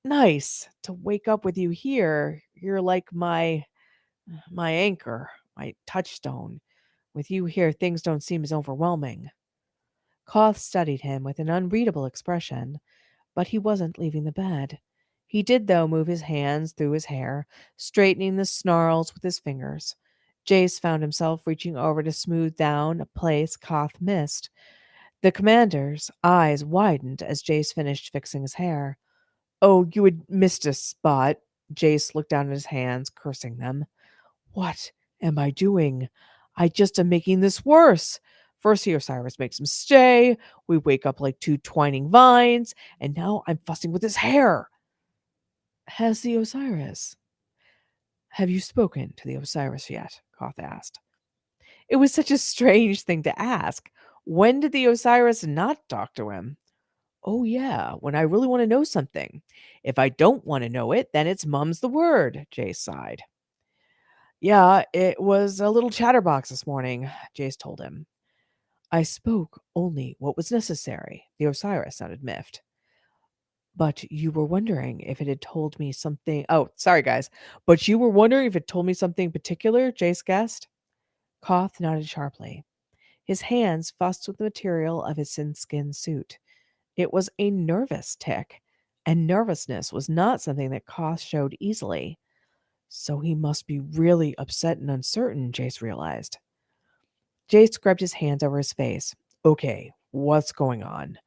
nice to wake up with you here. You're like my anchor, my touchstone. With you here, things don't seem as overwhelming. Khoth studied him with an unreadable expression, but he wasn't leaving the bed. He did, though, move his hands through his hair, straightening the snarls with his fingers. Jace found himself reaching over to smooth down a place Koth missed. The commander's eyes widened as Jace finished fixing his hair. Oh, you had missed a spot. Jace looked down at his hands, cursing them. What am I doing? I just am making this worse. First, the Osiris makes him stay. We wake up like two twining vines, and now I'm fussing with his hair. Has the Osiris? Have you spoken to the Osiris yet? Koth asked. It was such a strange thing to ask. When did the Osiris not talk to him? Oh, yeah, when I really want to know something. If I don't want to know it, then it's mum's the word, Jace sighed. Yeah, it was a little chatterbox this morning, Jace told him. I spoke only what was necessary, the Osiris sounded miffed. But you were wondering if it had told me something. Oh, sorry, guys. But you were wondering if it told me something particular, Jace guessed. Koth nodded sharply. His hands fussed with the material of his sin-skin suit. It was a nervous tick, and nervousness was not something that Koth showed easily. So he must be really upset and uncertain, Jace realized. Jace scrubbed his hands over his face. Okay, what's going on?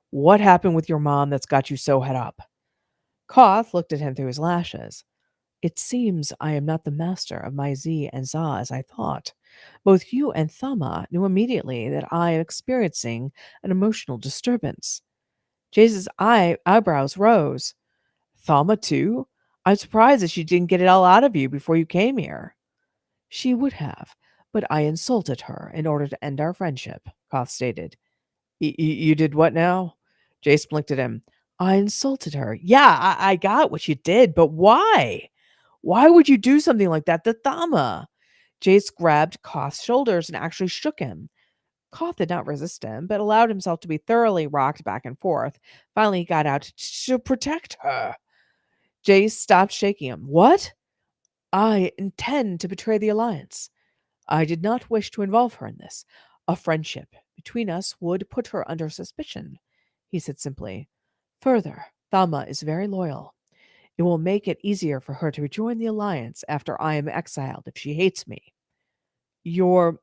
What happened with your mom that's got you so het up? Koth looked at him through his lashes. It seems I am not the master of my Z and Za as I thought. Both you and Thama knew immediately that I am experiencing an emotional disturbance. Jace's eyebrows rose. Thama, too? I'm surprised that she didn't get it all out of you before you came here. She would have, but I insulted her in order to end our friendship, Koth stated. You did what now? Jace blinked at him. I insulted her. Yeah, I got what you did, but why? Why would you do something like that to Thama? Jace grabbed Koth's shoulders and actually shook him. Koth did not resist him, but allowed himself to be thoroughly rocked back and forth. Finally, he got out to protect her. Jace stopped shaking him. What? I intend to betray the Alliance. I did not wish to involve her in this. A friendship between us would put her under suspicion, he said simply. Further, Thama is very loyal. It will make it easier for her to rejoin the Alliance after I am exiled if she hates me. You're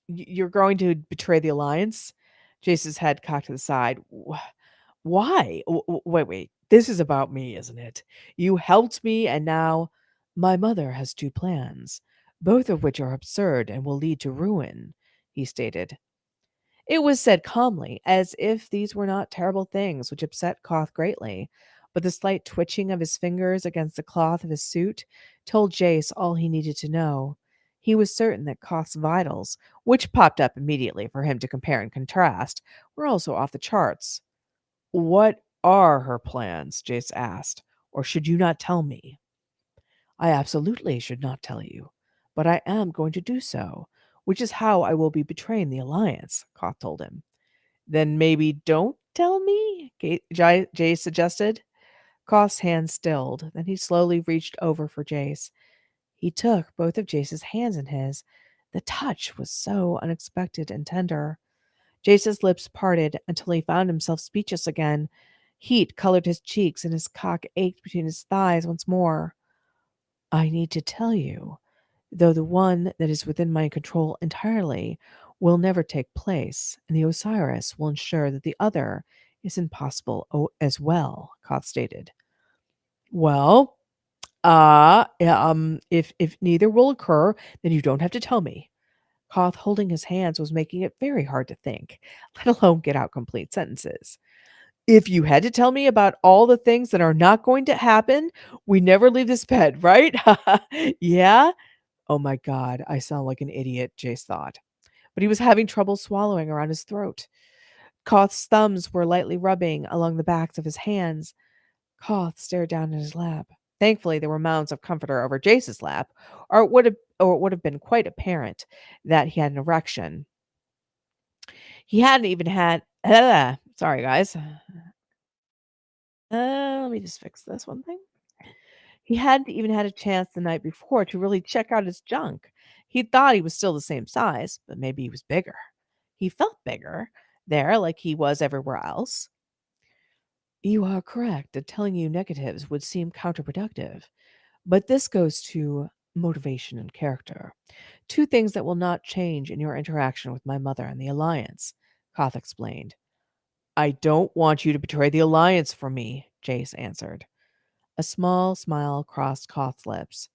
going to betray the Alliance? Jace's head cocked to the side. Why? Wait. This is about me, isn't it? You helped me, and now my mother has two plans, both of which are absurd and will lead to ruin, he stated. It was said calmly, as if these were not terrible things which upset Koth greatly, but the slight twitching of his fingers against the cloth of his suit told Jace all he needed to know. He was certain that Koth's vitals, which popped up immediately for him to compare and contrast, were also off the charts. What are her plans? Jace asked. Or should you not tell me? I absolutely should not tell you, but I am going to do so, which is how I will be betraying the Alliance, Koth told him. Then maybe don't tell me? Jace suggested. Koth's hand stilled. Then he slowly reached over for Jace. He took both of Jace's hands in his. The touch was so unexpected and tender. Jace's lips parted until he found himself speechless again. Heat colored his cheeks and his cock ached between his thighs once more. I need to tell you, though the one that is within my control entirely will never take place, and the Osiris will ensure that the other is impossible as well, Koth stated. Well, if neither will occur, then you don't have to tell me. Koth, holding his hands, was making it very hard to think, let alone get out complete sentences. If you had to tell me about all the things that are not going to happen, we never leave this bed, right? Yeah? Oh my God, I sound like an idiot, Jace thought. But he was having trouble swallowing around his throat. Koth's thumbs were lightly rubbing along the backs of his hands. Koth stared down at his lap. Thankfully, there were mounds of comforter over Jace's lap, or it would have been quite apparent that he had an erection. He hadn't even had. Sorry, guys. Let me just fix this one thing. He hadn't even had a chance the night before to really check out his junk. He thought he was still the same size, but maybe he was bigger. He felt bigger there, like he was everywhere else. You are correct that telling you negatives would seem counterproductive, but this goes to motivation and character. Two things that will not change in your interaction with my mother and the Alliance, Koth explained. I don't want you to betray the Alliance for me, Jace answered. A small smile crossed Koth's lips.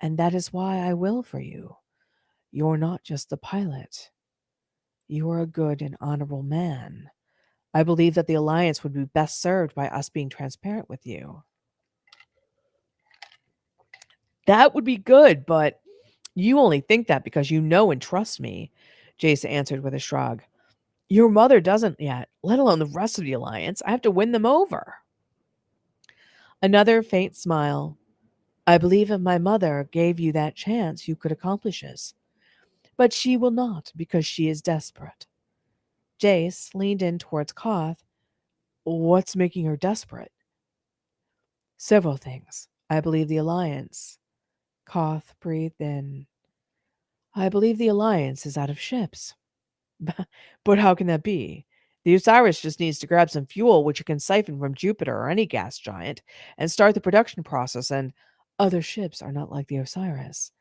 And that is why I will for you. You're not just the pilot. You are a good and honorable man. I believe that the Alliance would be best served by us being transparent with you. That would be good, but you only think that because you know and trust me, Jace answered with a shrug. Your mother doesn't yet, let alone the rest of the Alliance. I have to win them over. Another faint smile. I believe if my mother gave you that chance, you could accomplish this. But she will not because she is desperate. Jace leaned in towards Koth. What's making her desperate? Several things. I believe the Alliance. Koth breathed in. I believe the Alliance is out of ships. But how can that be? The Osiris just needs to grab some fuel, which it can siphon from Jupiter or any gas giant, and start the production process, and other ships are not like the Osiris.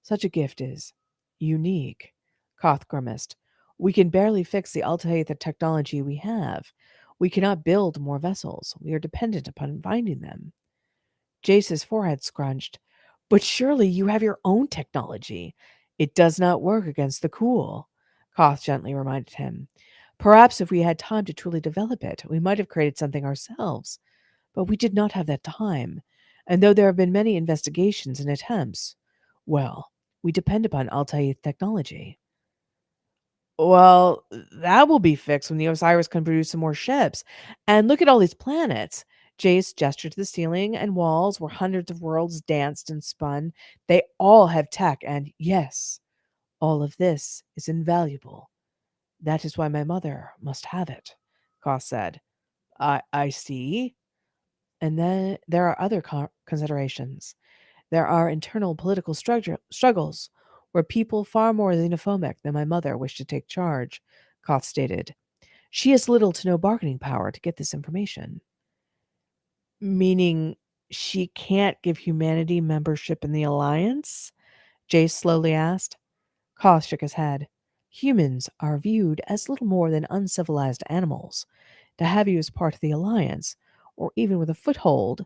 Such a gift is unique. Koth grimaced. We can barely fix the Altaetha technology we have. We cannot build more vessels. We are dependent upon finding them. Jace's forehead scrunched. But surely you have your own technology. It does not work against the cool, Koth gently reminded him. Perhaps if we had time to truly develop it, we might have created something ourselves. But we did not have that time. And though there have been many investigations and attempts, well, we depend upon Altair technology. Well, that will be fixed when the Osiris can produce some more ships. And look at all these planets. Jace gestured to the ceiling and walls where hundreds of worlds danced and spun. They all have tech, and yes, all of this is invaluable. That is why my mother must have it, Koth said. I see. And then there are other considerations. There are internal political struggles where people far more xenophobic than my mother wish to take charge, Koth stated. She has little to no bargaining power to get this information. Meaning she can't give humanity membership in the Alliance? Jace slowly asked. Koth shook his head. Humans are viewed as little more than uncivilized animals. To have you as part of the Alliance, or even with a foothold,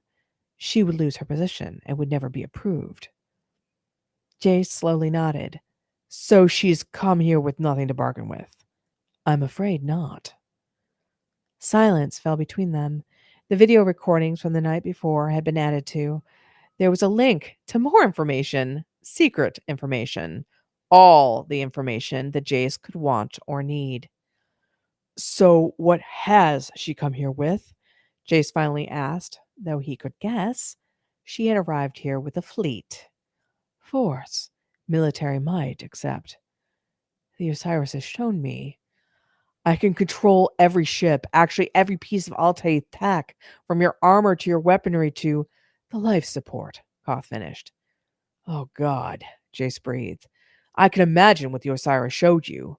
she would lose her position and would never be approved. Jace slowly nodded. So she's come here with nothing to bargain with. I'm afraid not. Silence fell between them. The video recordings from the night before had been added to. There was a link to more information, secret information, all the information that Jace could want or need. So, what has she come here with? Jace finally asked, though he could guess. She had arrived here with a fleet. Force, military might, except the Osiris has shown me. I can control every ship, actually every piece of Altair tech, from your armor to your weaponry to the life support, Koth finished. Oh, God, Jace breathed. I can imagine what the Osiris showed you.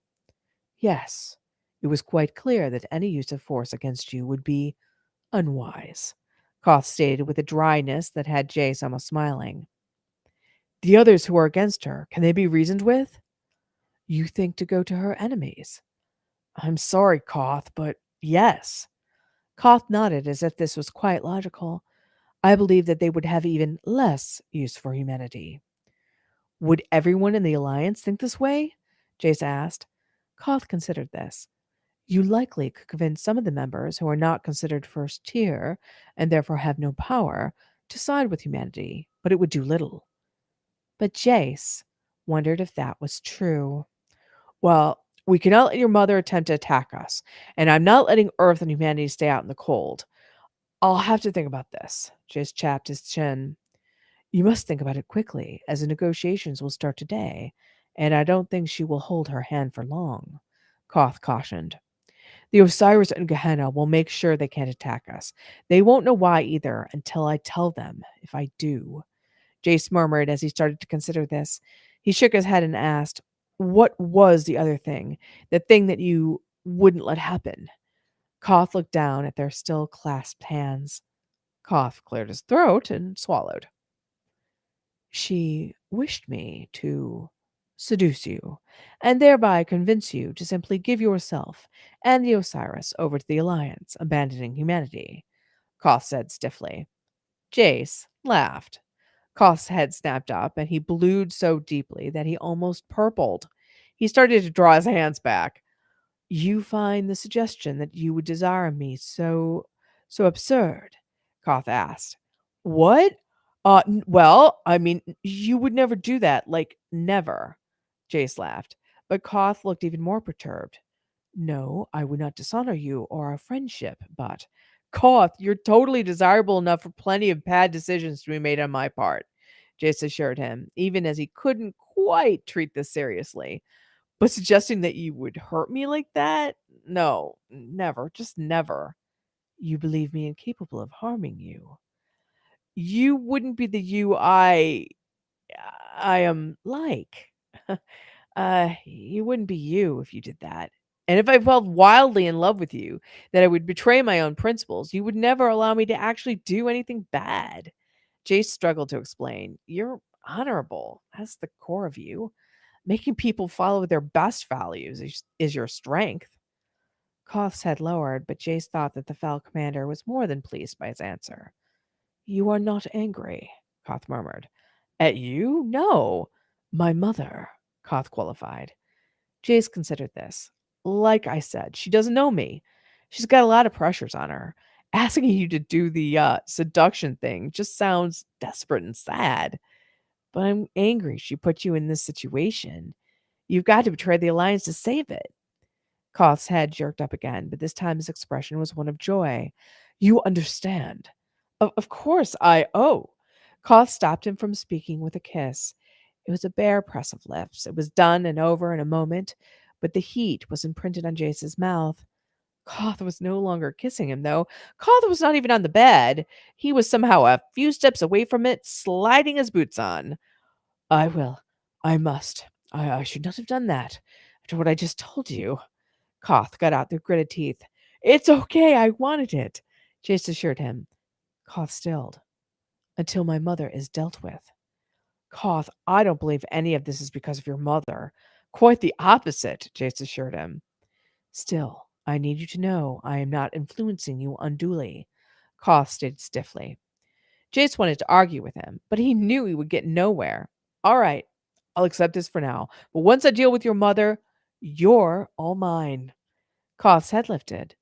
Yes, it was quite clear that any use of force against you would be unwise, Koth stated with a dryness that had Jace almost smiling. The others who are against her, can they be reasoned with? You think to go to her enemies? I'm sorry, Koth, but yes. Koth nodded as if this was quite logical. I believe that they would have even less use for humanity. Would everyone in the Alliance think this way? Jace asked. Koth considered this. You likely could convince some of the members who are not considered first tier, and therefore have no power, to side with humanity, but it would do little. But Jace wondered if that was true. Well, we cannot let your mother attempt to attack us, and I'm not letting Earth and humanity stay out in the cold. I'll have to think about this. Jace chapped his chin. You must think about it quickly, as the negotiations will start today, and I don't think she will hold her hand for long, Koth cautioned. The Osiris and Gehenna will make sure they can't attack us. They won't know why either until I tell them, if I do. Jace murmured as he started to consider this. He shook his head and asked, What was the other thing? The thing that you wouldn't let happen? Khoth looked down at their still clasped hands. Khoth cleared his throat and swallowed. She wished me to seduce you, and thereby convince you to simply give yourself and the Osiris over to the Alliance, abandoning humanity, Khoth said stiffly. Jace laughed. Khoth's head snapped up, and he blued so deeply that he almost purpled. He started to draw his hands back. You find the suggestion that you would desire me so absurd? Koth asked. What? Well, I mean, you would never do that, like never. Jace laughed, but Koth looked even more perturbed. No, I would not dishonor you or our friendship, but Koth, you're totally desirable enough for plenty of bad decisions to be made on my part, Jace assured him, even as he couldn't quite treat this seriously. But suggesting that you would hurt me like that? No, never, just never. You believe me incapable of harming you. You wouldn't be the you I am like. You wouldn't be you if you did that. And if I felt wildly in love with you, that I would betray my own principles, you would never allow me to actually do anything bad. Jace struggled to explain. You're honorable. That's the core of you. Making people follow their best values is your strength. Koth's head lowered, but Jace thought that the Fel commander was more than pleased by his answer. You are not angry, Koth murmured. At you? No. My mother, Koth qualified. Jace considered this. Like I said, she doesn't know me. She's got a lot of pressures on her. Asking you to do the seduction thing just sounds desperate and sad. But I'm angry she put you in this situation. You've got to betray the Alliance to save it. Koth's head jerked up again, but this time his expression was one of joy. You understand. Of course I. Oh. Koth stopped him from speaking with a kiss. It was a bare press of lips. It was done and over in a moment, but the heat was imprinted on Jace's mouth. Koth was no longer kissing him, though. Koth was not even on the bed. He was somehow a few steps away from it, sliding his boots on. I will. I must. I should not have done that. After what I just told you. Koth got out through gritted teeth. It's okay. I wanted it. Jace assured him. Koth stilled. Until my mother is dealt with. Koth, I don't believe any of this is because of your mother. Quite the opposite, Jace assured him. Still, I need you to know I am not influencing you unduly. Koth stated stiffly. Jace wanted to argue with him, but he knew he would get nowhere. All right, I'll accept this for now. But once I deal with your mother, you're all mine. Koth's head lifted.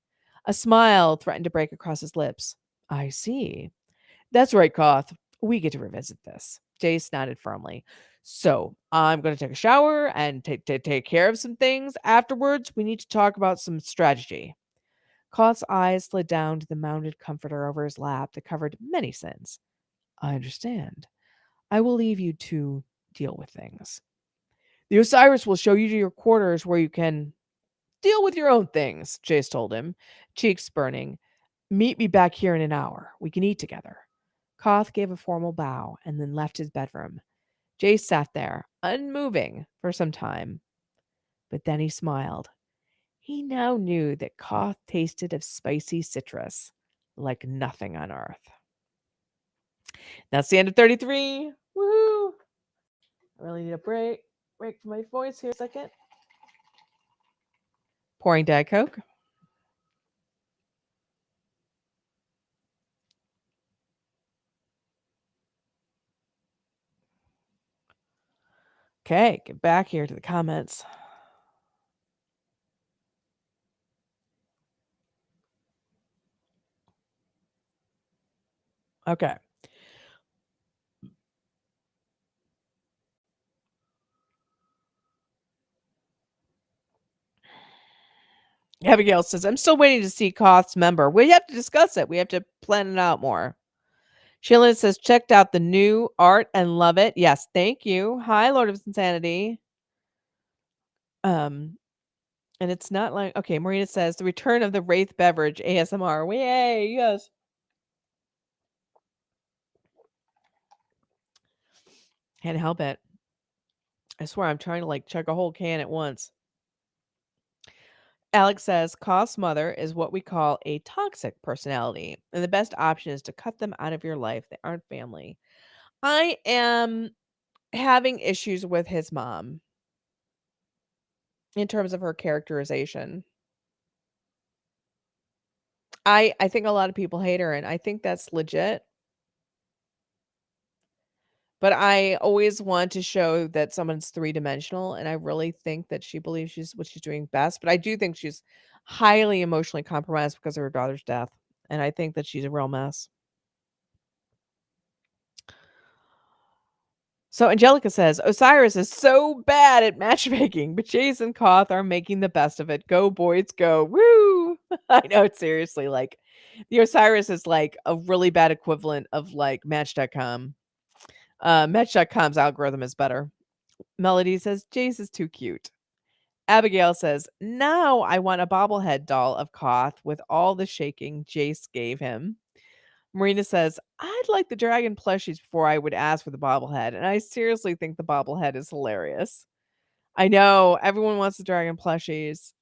A smile threatened to break across his lips. I see. That's right, Koth. We get to revisit this. Jace nodded firmly. So, I'm going to take a shower and take care of some things. Afterwards, we need to talk about some strategy. Koth's eyes slid down to the mounted comforter over his lap that covered many sins. I understand. I will leave you to deal with things. The Osiris will show you to your quarters where you can deal with your own things, Jace told him, cheeks burning. Meet me back here in an hour. We can eat together. Koth gave a formal bow and then left his bedroom. Jace sat there, unmoving, for some time. But then he smiled. He now knew that Koth tasted of spicy citrus like nothing on earth. That's the end of 33. Woohoo! I really need a break. Break for my voice here a second. Pouring Diet Coke. Okay, get back here to the comments. Okay. Abigail says, I'm still waiting to see Koth's member. We have to discuss it. We have to plan it out more. Sheila says, checked out the new art and love it. Yes, thank you. Hi, Lord of Insanity. And it's not like, okay, Marina says, the return of the Raythe beverage ASMR. Yay, yes. Can't help it. I swear I'm trying to like chug a whole can at once. Alex says Khoth's mother is what we call a toxic personality, and the best option is to cut them out of your life. They aren't family. I am having issues with his mom in terms of her characterization. I think a lot of people hate her, and I think that's legit. But I always want to show that someone's three-dimensional, and I really think that she believes she's doing best, but I do think she's highly emotionally compromised because of her daughter's death, and I think that she's a real mess. So Angelica says, "Osiris is so bad at matchmaking, but Jace and Koth are making the best of it. Go, boys, go. Woo!" I know, seriously, like, the Osiris is, like, a really bad equivalent of, like, Match.com. Match.com's algorithm is better. Melody says, "Jace is too cute." Abigail says, "Now I want a bobblehead doll of Koth with all the shaking Jace gave him." Marina says, "I'd like the dragon plushies before I would ask for the bobblehead." And I seriously think the bobblehead is hilarious. I know everyone wants the dragon plushies.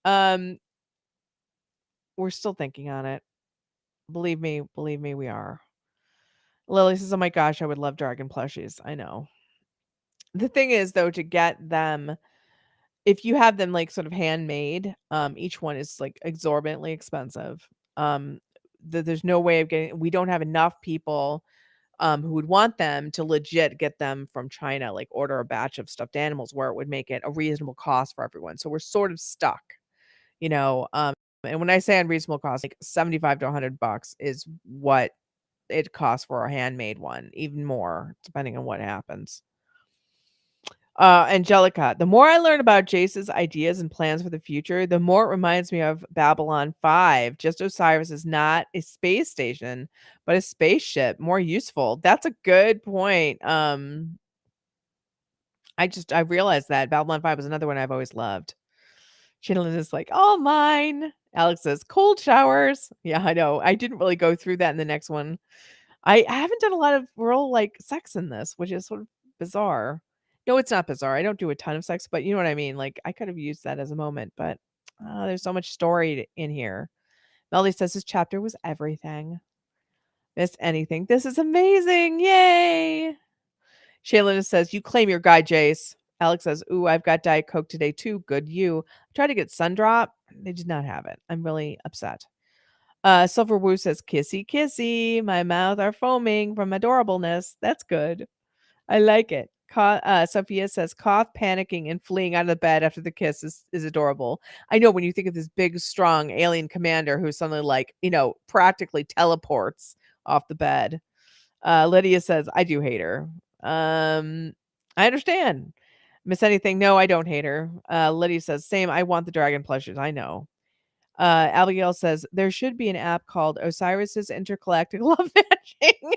We're still thinking on it. Believe me, we are. Lily says, "Oh my gosh, I would love dragon plushies." I know. The thing is, though, to get them, if you have them like sort of handmade, each one is like exorbitantly expensive. Um, there's no way of getting. We don't have enough people who would want them to legit get them from China, like order a batch of stuffed animals where it would make it a reasonable cost for everyone. So we're sort of stuck, you know. And when I say unreasonable cost, like 75 to $100 is what it costs for a handmade one, even more depending on what happens. Angelica, the more I learn about Jace's ideas and plans for the future, the more it reminds me of Babylon 5. Just Osiris is not a space station, but a spaceship, more useful. That's a good point. I realized that Babylon 5 was another one I've always loved. Chandler is like, all mine. Alex says, cold showers. Yeah, I know. I didn't really go through that in the next one. I haven't done a lot of real, like, sex in this, which is sort of bizarre. No, it's not bizarre. I don't do a ton of sex, but you know what I mean? Like, I could have used that as a moment, but, there's so much story in here. Melody says this chapter was everything. Missed anything. This is amazing. Yay. Shaylin says, "You claim your guy, Jace." Alex says, "Ooh, I've got Diet Coke today too. Good you." I tried to get Sundrop. They did not have it. I'm really upset. Silver Woo says, "Kissy, kissy. My mouth are foaming from adorableness." That's good. I like it. Sophia says, "Koth panicking and fleeing out of the bed after the kiss is adorable." I know when you think of this big, strong alien commander who suddenly, like, practically teleports off the bed. Lydia says, "I do hate her." I understand. Miss anything? No, I don't hate her. Lydia says, "Same. I want the dragon plushes." I know. Abigail says, "There should be an app called Osiris's Intergalactic Love Matching."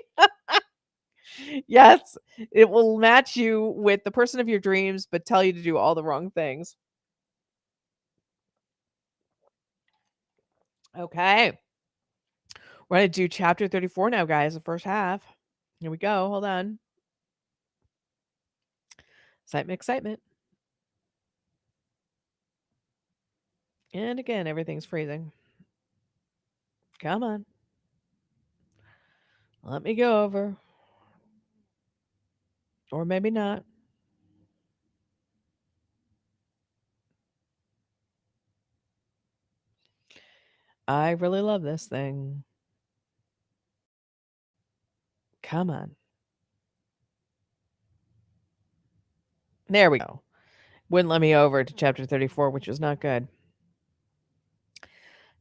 Yes, it will match you with the person of your dreams, but tell you to do all the wrong things. Okay. We're going to do chapter 34 now, guys, the first half. Here we go. Hold on. Excitement, excitement. And again, everything's freezing. Come on. Let me go over. Or maybe not. I really love this thing. Come on. There we go. Wouldn't let me over to chapter 34, which was not good.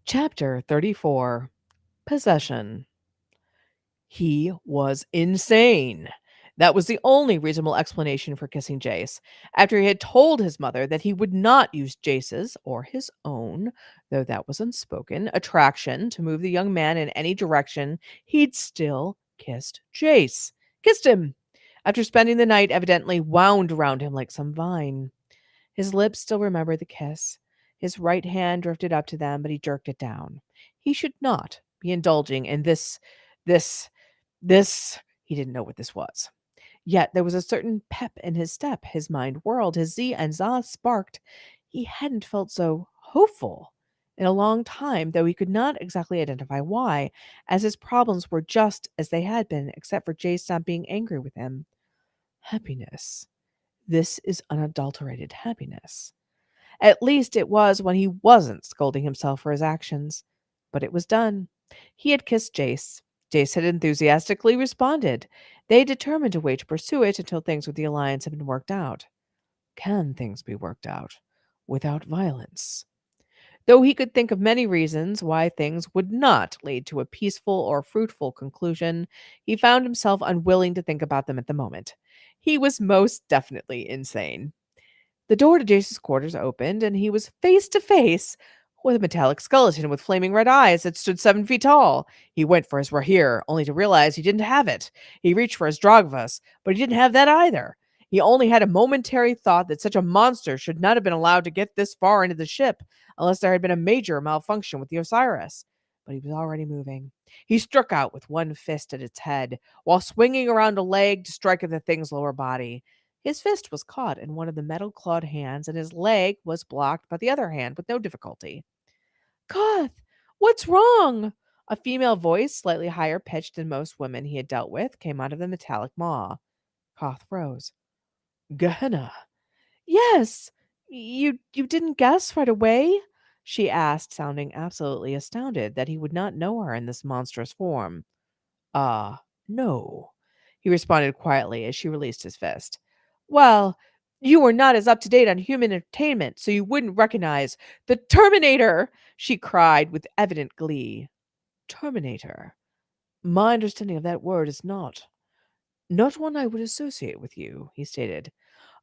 Chapter 34 Possession. He was insane. That was the only reasonable explanation for kissing Jace. After he had told his mother that he would not use Jace's or his own, though that was unspoken, attraction to move the young man in any direction, he'd still kissed Jace. Kissed him. After spending the night evidently wound around him like some vine. His lips still remembered the kiss. His right hand drifted up to them, but he jerked it down. He should not be indulging in this. He didn't know what this was. Yet there was a certain pep in his step. His mind whirled, his Z and Za sparked. He hadn't felt so hopeful in a long time, though he could not exactly identify why, as his problems were just as they had been, except for Jace not being angry with him. Happiness. This is unadulterated happiness. At least it was when he wasn't scolding himself for his actions. But it was done. He had kissed Jace. Jace had enthusiastically responded. They determined a way to pursue it until things with the Alliance had been worked out. Can things be worked out without violence? Though he could think of many reasons why things would not lead to a peaceful or fruitful conclusion, he found himself unwilling to think about them at the moment. He was most definitely insane. The door to Jason's quarters opened, and he was face to face with a metallic skeleton with flaming red eyes that stood 7 feet tall. He went for his Rahir, only to realize he didn't have it. He reached for his Drogvas, but he didn't have that either. He only had a momentary thought that such a monster should not have been allowed to get this far into the ship, unless there had been a major malfunction with the Osiris. But he was already moving. He struck out with one fist at its head, while swinging around a leg to strike at the thing's lower body. His fist was caught in one of the metal clawed hands, and his leg was blocked by the other hand with no difficulty. Khoth, what's wrong? A female voice, slightly higher pitched than most women he had dealt with, came out of the metallic maw. Khoth froze. Gehenna. Yes. You didn't guess right away? She asked, sounding absolutely astounded that he would not know her in this monstrous form. No, he responded quietly as she released his fist. Well, you were not as up to date on human entertainment, so you wouldn't recognize the Terminator, she cried with evident glee. Terminator. My understanding of that word is not one I would associate with you, he stated.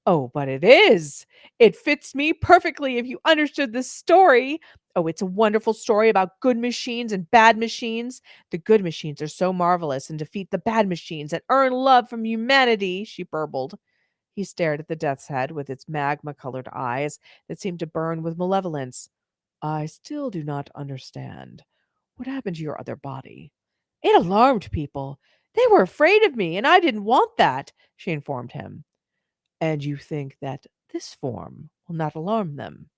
Oh, but it is. It fits me perfectly if you understood the story. Oh, it's a wonderful story about good machines and bad machines. The good machines are so marvelous and defeat the bad machines and earn love from humanity, she burbled. He stared at the death's head with its magma colored eyes that seemed to burn with malevolence. I still do not understand. What happened to your other body? It alarmed people. They were afraid of me, and I didn't want that, she informed him. And you think that this form will not alarm them?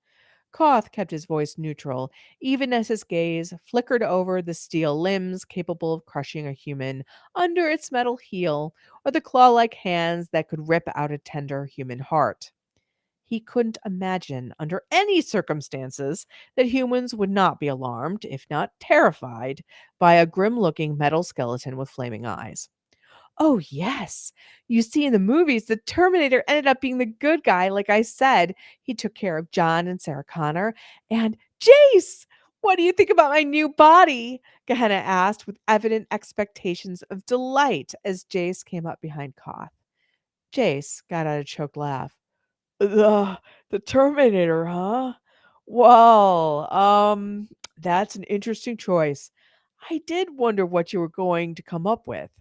Koth kept his voice neutral, even as his gaze flickered over the steel limbs capable of crushing a human under its metal heel, or the claw like hands that could rip out a tender human heart. He couldn't imagine, under any circumstances, that humans would not be alarmed, if not terrified, by a grim looking metal skeleton with flaming eyes. Oh, yes. You see, in the movies, the Terminator ended up being the good guy, like I said. He took care of John and Sarah Connor. And Jace, what do you think about my new body? Gehenna asked with evident expectations of delight as Jace came up behind Koth. Jace got out a choked laugh. The Terminator, huh? Well, that's an interesting choice. I did wonder what you were going to come up with.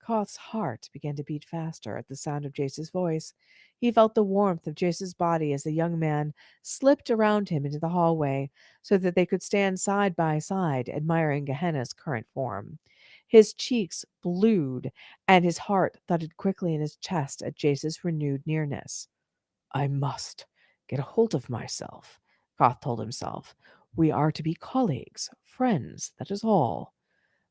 Koth's heart began to beat faster at the sound of Jace's voice. He felt the warmth of Jace's body as the young man slipped around him into the hallway so that they could stand side by side, admiring Gehenna's current form. His cheeks blued, and his heart thudded quickly in his chest at Jace's renewed nearness. I must get a hold of myself, Koth told himself. We are to be colleagues, friends, that is all.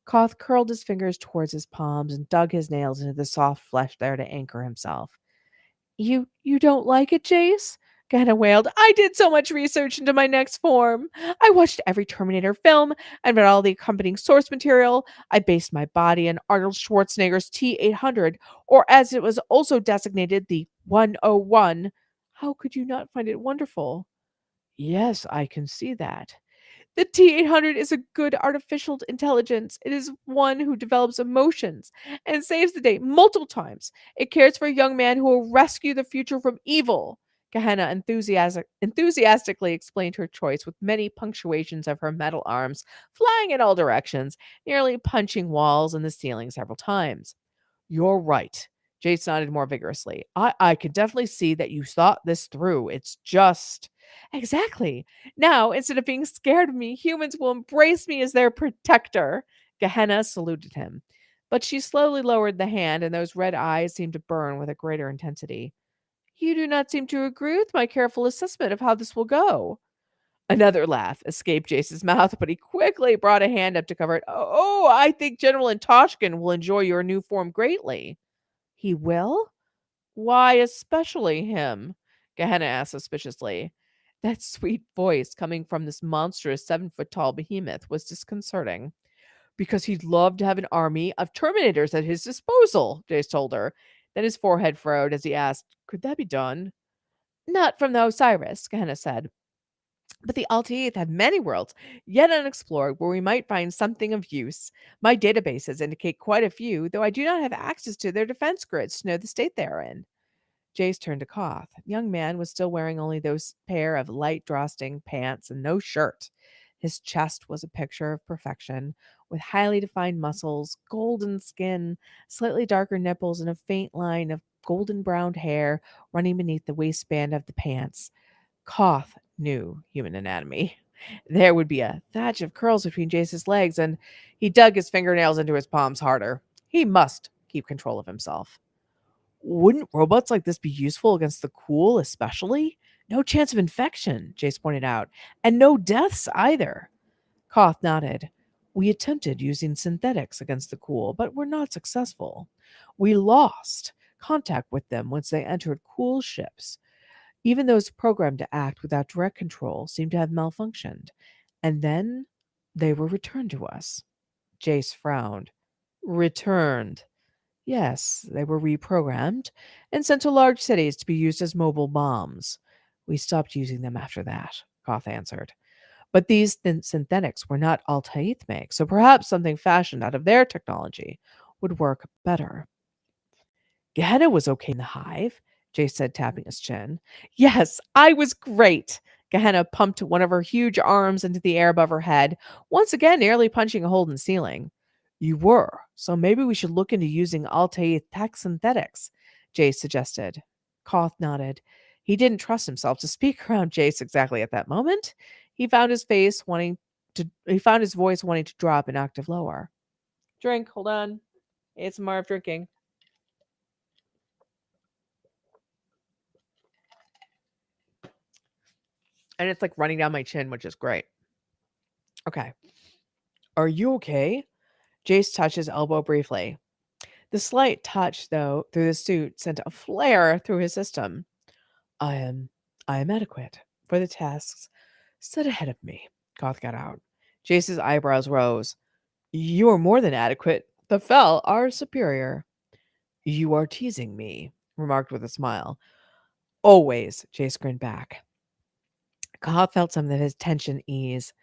Koth curled his fingers towards his palms and dug his nails into the soft flesh there to anchor himself. You don't like it, Jace? Gehenna wailed. I did so much research into my next form. I watched every Terminator film and read all the accompanying source material. I based my body on Arnold Schwarzenegger's T-800, or as it was also designated, the 101. How could you not find it wonderful? Yes, I can see that. The T-800 is a good artificial intelligence. It is one who develops emotions and saves the day multiple times. It cares for a young man who will rescue the future from evil. Gehenna enthusiastically explained her choice with many punctuations of her metal arms flying in all directions, nearly punching walls and the ceiling several times. You're right. Jace nodded more vigorously. I can definitely see that you thought this through. It's just. Exactly. Now, instead of being scared of me, humans will embrace me as their protector. Gehenna saluted him. But she slowly lowered the hand, and those red eyes seemed to burn with a greater intensity. You do not seem to agree with my careful assessment of how this will go. Another laugh escaped Jace's mouth, but he quickly brought a hand up to cover it. Oh, I think General Antoshkin will enjoy your new form greatly. He will? Why especially him? Gehenna asked suspiciously. That sweet voice coming from this monstrous 7-foot tall behemoth was disconcerting. Because he'd love to have an army of Terminators at his disposal, Jace told her. Then his forehead furrowed as he asked, Could that be done? Not from the Osiris, Gehenna said. But the Altaith have many worlds yet unexplored where we might find something of use. My databases indicate quite a few, though I do not have access to their defense grids to know the state they are in. Jace turned to Khoth. The young man was still wearing only those pair of light drawstring pants and no shirt. His chest was a picture of perfection, with highly defined muscles, golden skin, slightly darker nipples, and a faint line of golden brown hair running beneath the waistband of the pants. Khoth knew human anatomy. There would be a thatch of curls between Jace's legs, and he dug his fingernails into his palms harder. He must keep control of himself. Wouldn't robots like this be useful against the cool, especially? No chance of infection, Jace pointed out, and no deaths either. Khoth nodded. We attempted using synthetics against the cool, but were not successful. We lost contact with them once they entered cool ships. Even those programmed to act without direct control seemed to have malfunctioned, and then they were returned to us. Jace frowned. Returned. Yes, they were reprogrammed and sent to large cities to be used as mobile bombs. We stopped using them after that, Khoth answered. But these synthetics were not Altaith make, so perhaps something fashioned out of their technology would work better. Gehenna was okay in the hive, Jace said, tapping his chin. Yes, I was great. Gehenna pumped one of her huge arms into the air above her head, once again nearly punching a hole in the ceiling. You were, so maybe we should look into using Altaith tech synthetics, Jace suggested. Khoth nodded. He didn't trust himself to speak around Jace exactly at that moment. He found his voice wanting to drop an octave lower. Drink, hold on. ASMR of drinking. And it's like running down my chin, which is great. Okay. Are you okay? Jace touched his elbow briefly. The slight touch, though, through the suit sent a flare through his system. I am adequate for the tasks set ahead of me. Khoth got out. Jace's eyebrows rose. You are more than adequate. The Fel are superior. You are teasing me, remarked with a smile. Always, Jace grinned back. Khoth felt some of his tension ease.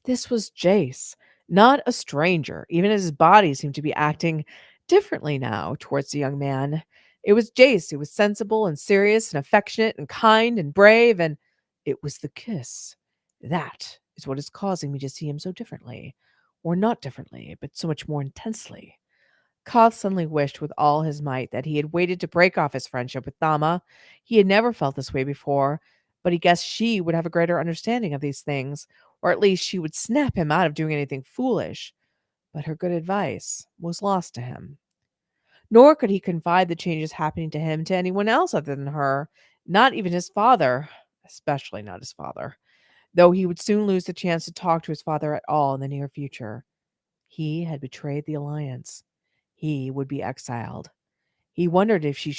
This was Jace, not a stranger, even as his body seemed to be acting differently now towards the young man. It was Jace who was sensible and serious and affectionate and kind and brave, and it was the kiss. That is what is causing me to see him so differently. Or not differently, but so much more intensely. Koth suddenly wished with all his might that he had waited to break off his friendship with Thama. He had never felt this way before, but he guessed she would have a greater understanding of these things, or at least she would snap him out of doing anything foolish. But her good advice was lost to him. Nor could he confide the changes happening to him to anyone else other than her, not even his father, especially not his father, though he would soon lose the chance to talk to his father at all in the near future. He had betrayed the alliance. He would be exiled. He wondered if he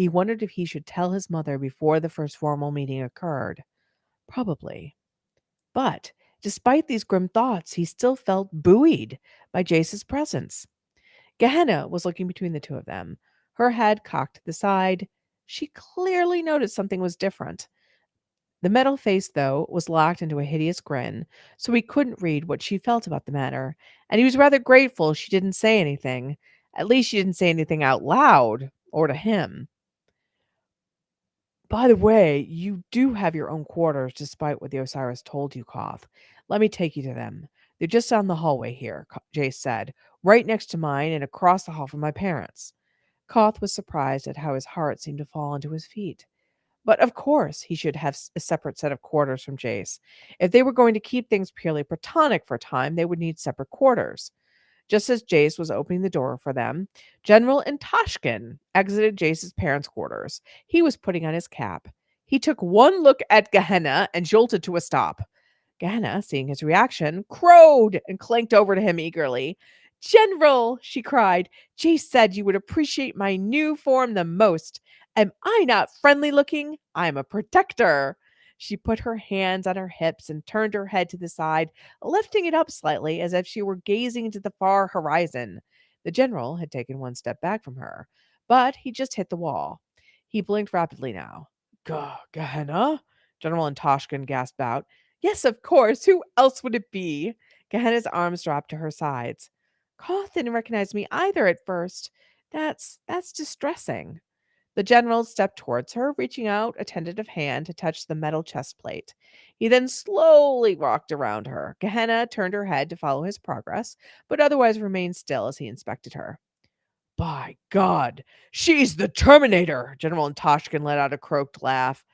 wondered if he should tell his mother before the first formal meeting occurred. Probably. But despite these grim thoughts, he still felt buoyed by Jace's presence. Gehenna was looking between the two of them, her head cocked to the side. She clearly noticed something was different. The metal face, though, was locked into a hideous grin, so he couldn't read what she felt about the matter, and he was rather grateful she didn't say anything. At least she didn't say anything out loud, or to him. By the way, you do have your own quarters, despite what the Osiris told you, Khoth. Let me take you to them. They're just down the hallway here, Jace said, right next to mine and across the hall from my parents. Khoth was surprised at how his heart seemed to fall into his feet. But of course, he should have a separate set of quarters from Jace. If they were going to keep things purely platonic for a time, they would need separate quarters. Just as Jace was opening the door for them, General Antoshkin exited Jace's parents' quarters. He was putting on his cap. He took one look at Gehenna and jolted to a stop. Gehenna, seeing his reaction, crowed and clanked over to him eagerly. General, she cried, Jace said you would appreciate my new form the most. Am I not friendly looking? I'm a protector. She put her hands on her hips and turned her head to the side, lifting it up slightly as if she were gazing into the far horizon. The general had taken one step back from her, but he just hit the wall. He blinked rapidly now. Gehenna? General Antoshkin gasped out. Yes, of course. Who else would it be? Gehenna's arms dropped to her sides. Khoth didn't recognize me either at first. That's distressing. The general stepped towards her, reaching out a tentative hand to touch the metal chest plate. He then slowly walked around her. Gehenna turned her head to follow his progress, but otherwise remained still as he inspected her. By God, she's the Terminator! General Antoshkin let out a croaked laugh.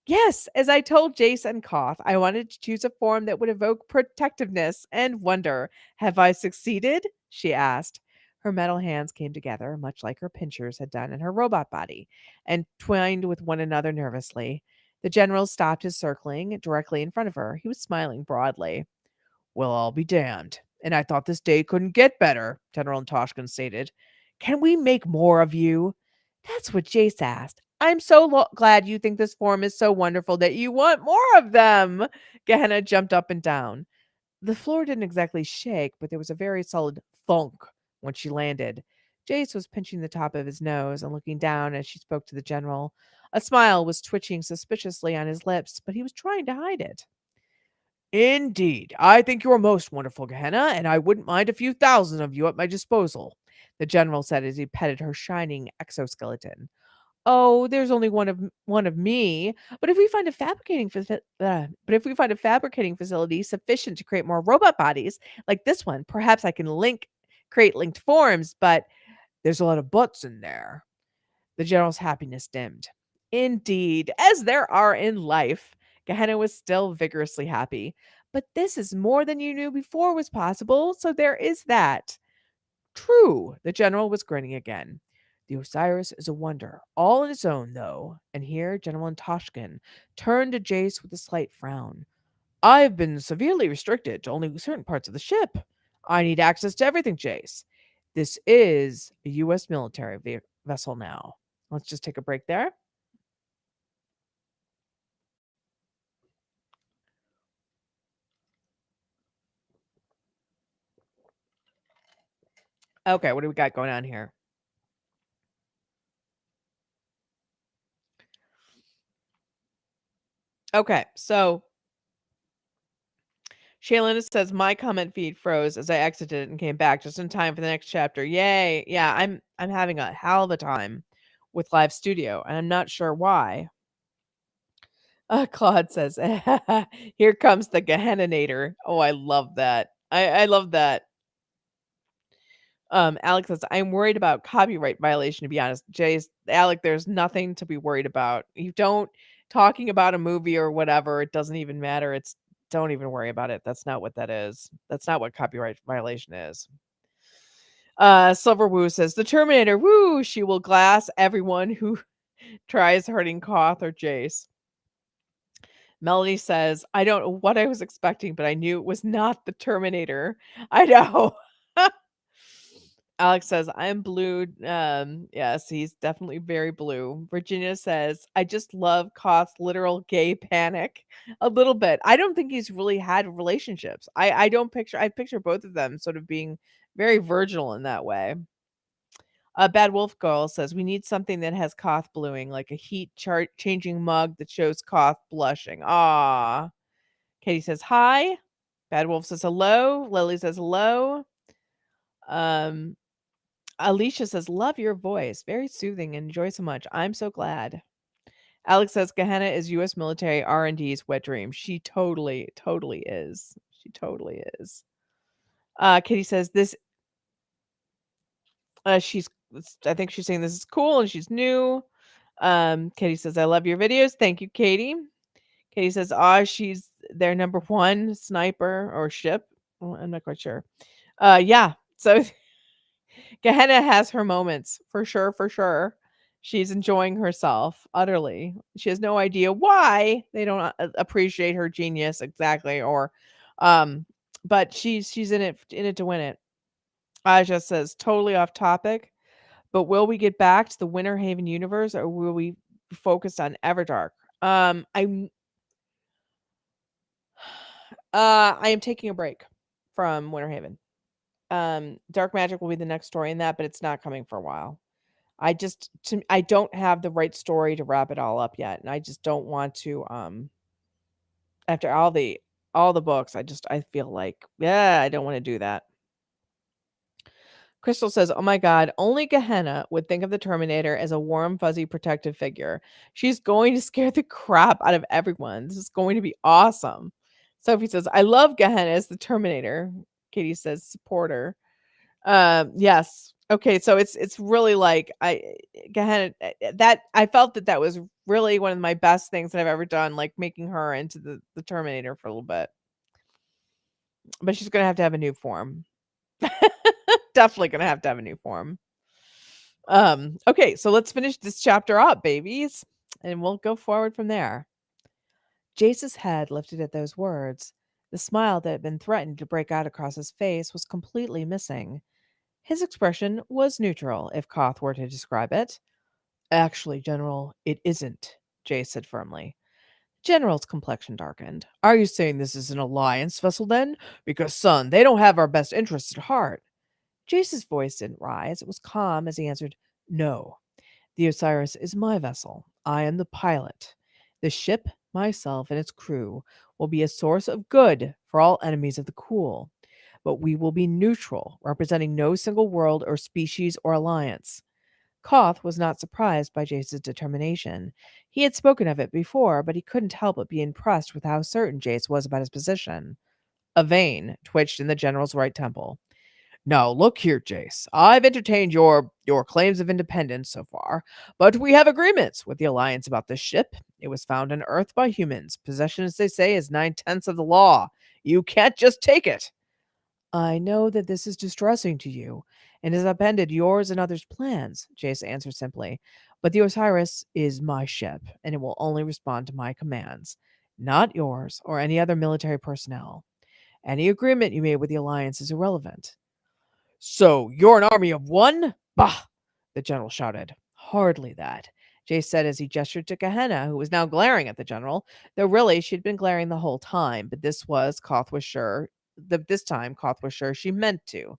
Yes, as I told Jace and Koth, I wanted to choose a form that would evoke protectiveness and wonder. Have I succeeded? She asked. Her metal hands came together, much like her pinchers had done in her robot body, and twined with one another nervously. The general stopped his circling directly in front of her. He was smiling broadly. Well, I'll be damned. And I thought this day couldn't get better, General Toshkin stated. Can we make more of you? That's what Jace asked. I'm so glad you think this form is so wonderful that you want more of them. Gehenna jumped up and down. The floor didn't exactly shake, but there was a very solid thunk when she landed. Jace was pinching the top of his nose and looking down as she spoke to the general. A smile was twitching suspiciously on his lips, but he was trying to hide it. Indeed, I think you are most wonderful, Gehenna, and I wouldn't mind a few thousand of you at my disposal, the general said as he petted her shining exoskeleton. Oh, there's only one of me. But if we find a fabricating facility sufficient to create more robot bodies like this one, perhaps I can create linked forms. But there's a lot of buts in there. The general's happiness dimmed. Indeed, as there are in life. Gehenna was still vigorously happy. But this is more than you knew before was possible, so there is that. True, the general was grinning again. The Osiris is a wonder, all on its own, though. And here General Antoshkin turned to Jace with a slight frown. I've been severely restricted to only certain parts of the ship. I need access to everything, Jace. This is a U.S. military vessel now. Let's just take a break there. Okay, what do we got going on here? Okay, so Shaylin says my comment feed froze as I exited and came back just in time for the next chapter. Yay! Yeah, I'm having a hell of a time with Live Studio, and I'm not sure why. Claude says, "Here comes the Gehennator." Oh, I love that. I love that. Alex says, "I'm worried about copyright violation. To be honest, Alec, there's nothing to be worried about. You don't talking about a movie or whatever. It doesn't even matter. It's don't even worry about it. That's not what that is. That's not what copyright violation is." Silver Woo says, "The Terminator. Woo! She will glass everyone who tries hurting Koth or Jace." Melody says, "I don't know what I was expecting, but I knew it was not the Terminator." I know. Alex says, "I'm blue." Yes, he's definitely very blue. Virginia says, "I just love Koth's literal gay panic a little bit." I don't think he's really had relationships. I picture both of them sort of being very virginal in that way. Bad Wolf Girl says, "We need something that has Koth bluing, like a heat chart changing mug that shows Koth blushing." Ah. Katie says, "Hi." Bad Wolf says, "Hello." Lily says, "Hello." Um, Alicia says, "Love your voice. Very soothing and enjoy so much. I'm so glad." Alex says, "Gehenna is U.S. military R&D's wet dream." She totally, totally is. She totally is. Katie says, she's, I think she's saying this is cool and she's new. Katie says, "I love your videos." Thank you, Katie. Katie says, she's their number one sniper or ship. Well, I'm not quite sure. Yeah. So Gehenna has her moments for sure, for sure. She's enjoying herself utterly. She has no idea why they don't appreciate her genius exactly, or, but she's in it to win it. Aja says, totally off topic, but will we get back to the Winter Haven universe, or will we focus on Everdark? I am taking a break from Winter Haven. Dark Magic will be the next story in that, but it's not coming for a while. I don't have the right story to wrap it all up yet, and I just don't want to. After all the books, I feel like, yeah, I don't want to do that. Crystal says, "Oh my God, only Gehenna would think of the Terminator as a warm, fuzzy, protective figure. She's going to scare the crap out of everyone. This is going to be awesome." Sophie says, "I love Gehenna as the Terminator." Katie says, "Supporter." Yes. Okay, so it's really like Gehenna, that I felt that was really one of my best things that I've ever done, like making her into the Terminator for a little bit. But she's gonna have to have a new form. Definitely gonna have to have a new form. Okay, so let's finish this chapter up, babies, and we'll go forward from there. Jace's head lifted at those words. The smile that had been threatened to break out across his face was completely missing. His expression was neutral, if Khoth were to describe it. Actually, General, it isn't, Jace said firmly. General's complexion darkened. Are you saying this is an alliance vessel then? Because, son, they don't have our best interests at heart. Jace's voice didn't rise. It was calm as he answered, No. The Osiris is my vessel. I am the pilot. The ship, myself, and its crew will be a source of good for all enemies of the cool. But we will be neutral, representing no single world or species or alliance. Khoth was not surprised by Jace's determination. He had spoken of it before, but he couldn't help but be impressed with how certain Jace was about his position. A vein twitched in the general's right temple. Now, look here, Jace. I've entertained your claims of independence so far, but we have agreements with the Alliance about this ship. It was found on Earth by humans. Possession, as they say, is 9/10 of the law. You can't just take it. I know that this is distressing to you, and has upended yours and others' plans, Jace answered simply. But the Osiris is my ship, and it will only respond to my commands, not yours or any other military personnel. Any agreement you made with the Alliance is irrelevant. So you're an army of one? Bah! The general shouted. Hardly that, Jace said as he gestured to Gehenna, who was now glaring at the general, though really she'd been glaring the whole time, but Khoth was sure this time Khoth was sure she meant to.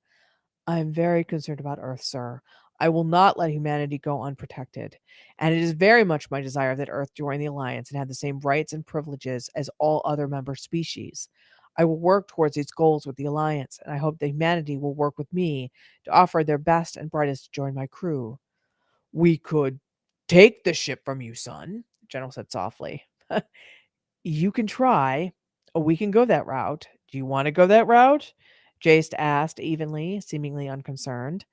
I'm very concerned about Earth, sir. I will not let humanity go unprotected, and it is very much my desire that Earth join the Alliance and have the same rights and privileges as all other member species. I will work towards these goals with the Alliance, and I hope that humanity will work with me to offer their best and brightest to join my crew. We could take the ship from you, son, the general said softly. You can try, or we can go that route. Do you want to go that route? Jace asked evenly, seemingly unconcerned.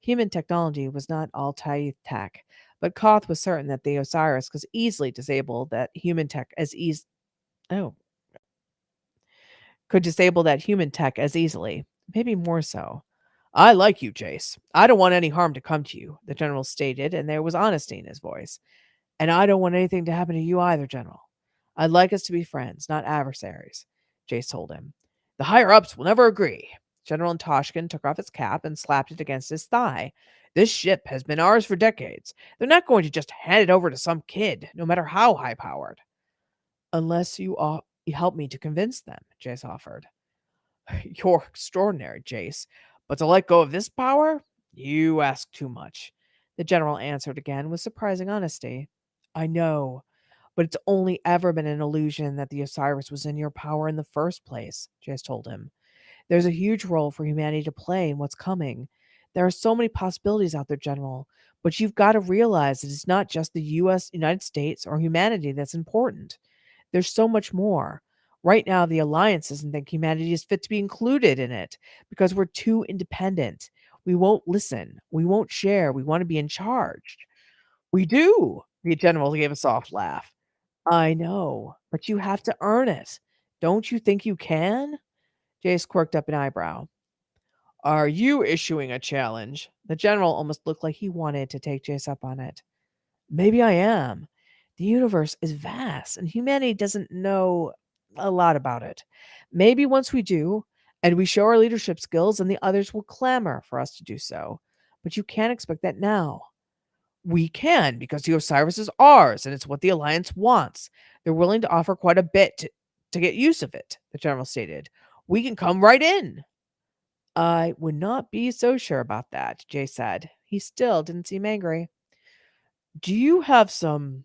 Human technology was not all tech, but Koth was certain that the Osiris could easily disable that human tech as could disable that human tech as easily, maybe more so. I like you, Jace. I don't want any harm to come to you, the general stated, and there was honesty in his voice. And I don't want anything to happen to you either, General. I'd like us to be friends, not adversaries, Jace told him. The higher ups will never agree. General Toshkin took off his cap and slapped it against his thigh. This ship has been ours for decades. They're not going to just hand it over to some kid, no matter how high powered. Unless you help me to convince them, Jace offered. You're extraordinary, Jace. But to let go of this power? You ask too much. The general answered again with surprising honesty. I know, but it's only ever been an illusion that the Osiris was in your power in the first place, Jace told him. There's a huge role for humanity to play in what's coming. There are so many possibilities out there, General, but you've got to realize that it's not just the United States, or humanity that's important. There's so much more. Right now, the Alliance doesn't think humanity is fit to be included in it because we're too independent. We won't listen. We won't share. We want to be in charge. We do. The general gave a soft laugh. I know, but you have to earn it. Don't you think you can? Jace quirked up an eyebrow. Are you issuing a challenge? The general almost looked like he wanted to take Jace up on it. Maybe I am. The universe is vast, and humanity doesn't know a lot about it. Maybe once we do, and we show our leadership skills, and the others will clamor for us to do so. But you can't expect that now. We can, because the Osiris is ours, and it's what the Alliance wants. They're willing to offer quite a bit to get use of it, the general stated. We can come right in. I would not be so sure about that, Jay said. He still didn't seem angry. Do you have some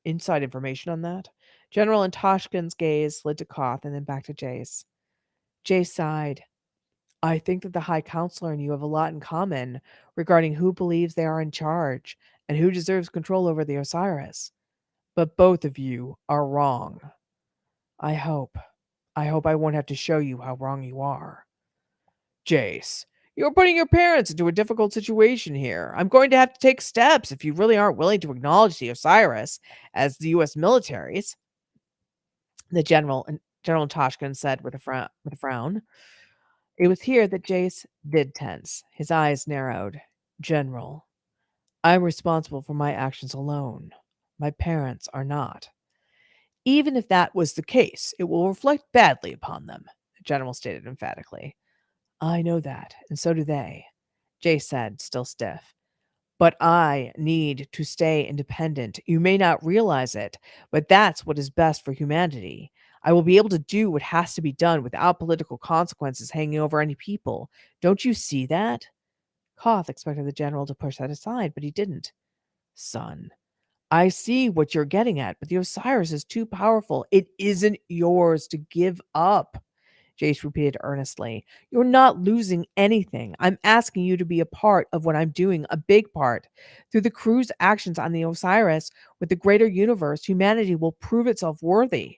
inside information on that? General Antoshkin's gaze slid to Koth and then back to Jace. Jace sighed. I think that the High Counselor and you have a lot in common regarding who believes they are in charge and who deserves control over the Osiris. But both of you are wrong. I hope. I hope I won't have to show you how wrong you are. Jace, you're putting your parents into a difficult situation here. I'm going to have to take steps if you really aren't willing to acknowledge the Osiris as the U.S. military's. The General Toshkin said with a frown. It was here that Jace did tense. His eyes narrowed. General, I'm responsible for my actions alone. My parents are not. Even if that was the case, it will reflect badly upon them, the general stated emphatically. I know that, and so do they, Jace said, still stiff. But I need to stay independent. You may not realize it, but that's what is best for humanity. I will be able to do what has to be done without political consequences hanging over any people. Don't you see that? Koth expected the general to push that aside, but he didn't. Son, I see what you're getting at, but the Osiris is too powerful. It isn't yours to give up. Jace repeated earnestly. You're not losing anything. I'm asking you to be a part of what I'm doing, a big part. Through the crew's actions on the Osiris, with the greater universe, humanity will prove itself worthy.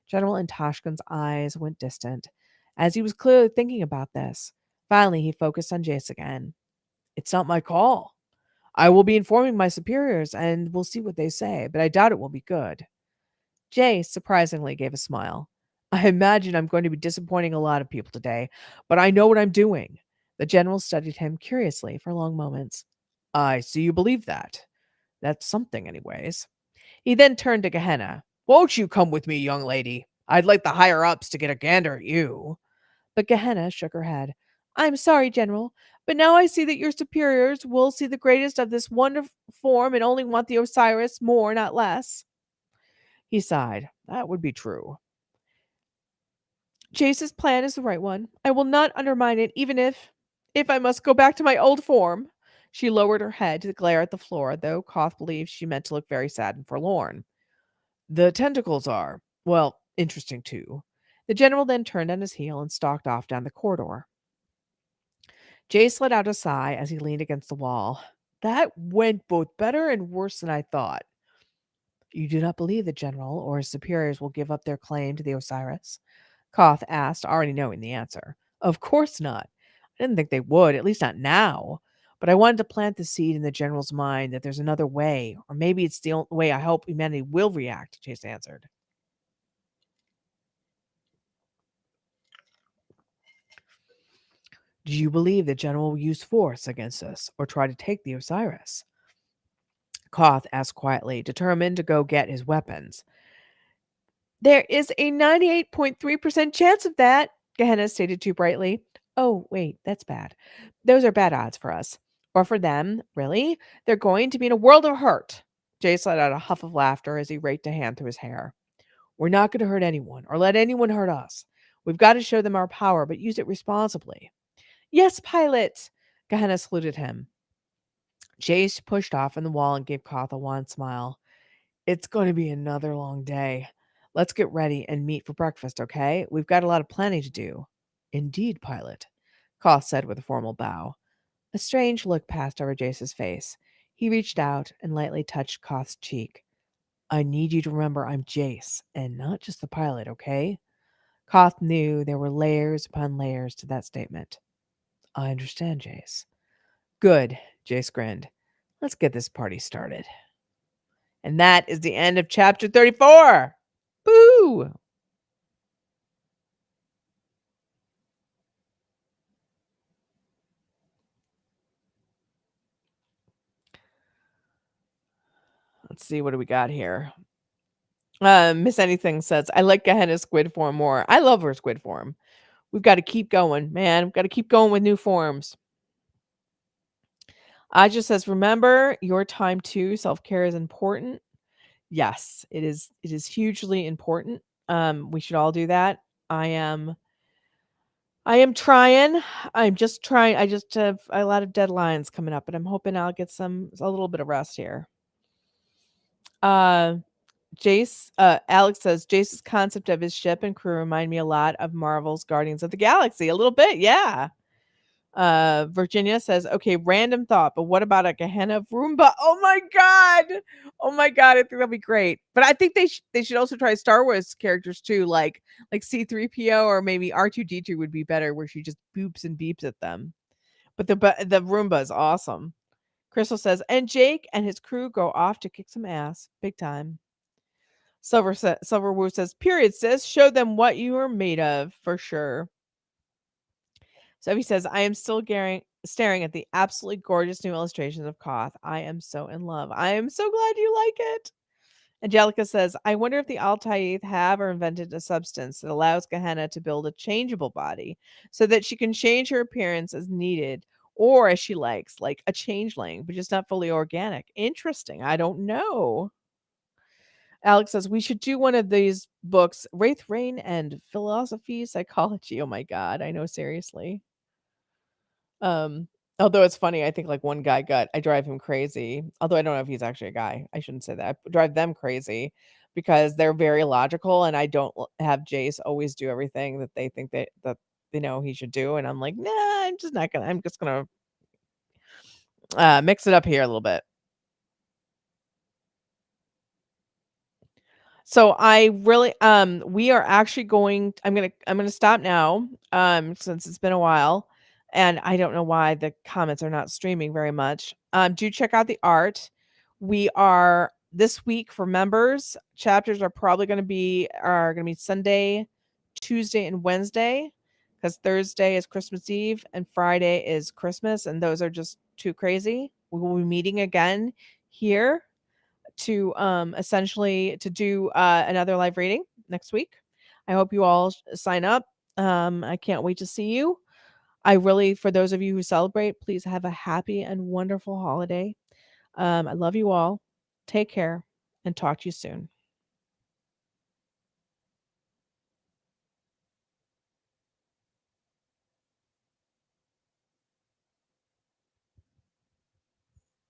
General Antashkin's eyes went distant, as he was clearly thinking about this. Finally, he focused on Jace again. It's not my call. I will be informing my superiors, and we'll see what they say, but I doubt it will be good. Jace surprisingly gave a smile. I imagine I'm going to be disappointing a lot of people today, but I know what I'm doing. The general studied him curiously for long moments. I see you believe that. That's something, anyways. He then turned to Gehenna. Won't you come with me, young lady? I'd like the higher ups to get a gander at you. But Gehenna shook her head. I'm sorry, General, but now I see that your superiors will see the greatest of this wonderful form and only want the Osiris more, not less. He sighed. That would be true. Jace's plan is the right one. I will not undermine it, even if I must go back to my old form. She lowered her head to glare at the floor, though Koth believed she meant to look very sad and forlorn. The tentacles are, well, interesting too. The general then turned on his heel and stalked off down the corridor. Jace let out a sigh as he leaned against the wall. That went both better and worse than I thought. You do not believe the general or his superiors will give up their claim to the Osiris? Koth asked, already knowing the answer. Of course not. I didn't think they would, at least not now. But I wanted to plant the seed in the general's mind that there's another way, or maybe it's the only way I hope humanity will react, Chase answered. Do you believe the general will use force against us, or try to take the Osiris? Koth asked quietly, determined to go get his weapons. There is a 98.3% chance of that, Gehenna stated too brightly. Oh, wait, that's bad. Those are bad odds for us. Or for them, really? They're going to be in a world of hurt. Jace let out a huff of laughter as he raked a hand through his hair. We're not going to hurt anyone, or let anyone hurt us. We've got to show them our power, but use it responsibly. Yes, pilot! Gehenna saluted him. Jace pushed off from the wall and gave Koth a wan smile. It's going to be another long day. Let's get ready and meet for breakfast, okay? We've got a lot of planning to do. Indeed, pilot, Koth said with a formal bow. A strange look passed over Jace's face. He reached out and lightly touched Koth's cheek. I need you to remember I'm Jace, and not just the pilot, okay? Koth knew there were layers upon layers to that statement. I understand, Jace. Good, Jace grinned. Let's get this party started. And that is the end of chapter 34. Boo! Let's see, what do we got here? Miss Anything says, I like Gehenna's squid form more. I love her squid form. We've got to keep going, man. We've got to keep going with new forms. Aja says, remember your time too. Self-care is important. Yes, it is. It is hugely important. We should all do that. I am trying. I'm just trying. I just have a lot of deadlines coming up, but I'm hoping I'll get a little bit of rest here. Alex says Jace's concept of his ship and crew remind me a lot of Marvel's Guardians of the Galaxy. A little bit, yeah. Virginia says, okay, random thought, but what about a Gehenna Roomba? Oh my god! Oh my god, I think that'll be great. But I think they should also try Star Wars characters too, like C-3PO or maybe R2-D2 would be better, where she just boops and beeps at them. But the Roomba is awesome. Crystal says, and Jake and his crew go off to kick some ass, big time. Silverwoo says, period, sis. Show them what you are made of, for sure. So he says, I am still staring at the absolutely gorgeous new illustrations of Khoth. I am so in love. I am so glad you like it. Angelica says, I wonder if the Altaith have or invented a substance that allows Gehenna to build a changeable body so that she can change her appearance as needed or as she likes, like a changeling, but just not fully organic. Interesting. I don't know. Alex says, we should do one of these books, Raythe Rain and Philosophy, Psychology. Oh my God. I know, seriously. Although it's funny, I think like one guy I drive him crazy. Although I don't know if he's actually a guy. I shouldn't say that. I drive them crazy because they're very logical and I don't have Jace always do everything that they think that they know he should do. And I'm like, nah, I'm just gonna mix it up here a little bit. So I really we are actually I'm gonna stop now since it's been a while and I don't know why the comments are not streaming very much. Do check out the art. We are this week for members, chapters are probably gonna be Sunday, Tuesday, and Wednesday, because Thursday is Christmas Eve and Friday is Christmas, and those are just too crazy. We will be meeting again here to essentially to do another live reading next week. I hope you all sign up. I can't wait to see you. I really, for those of you who celebrate, please have a happy and wonderful holiday. I love you all. Take care and talk to you soon.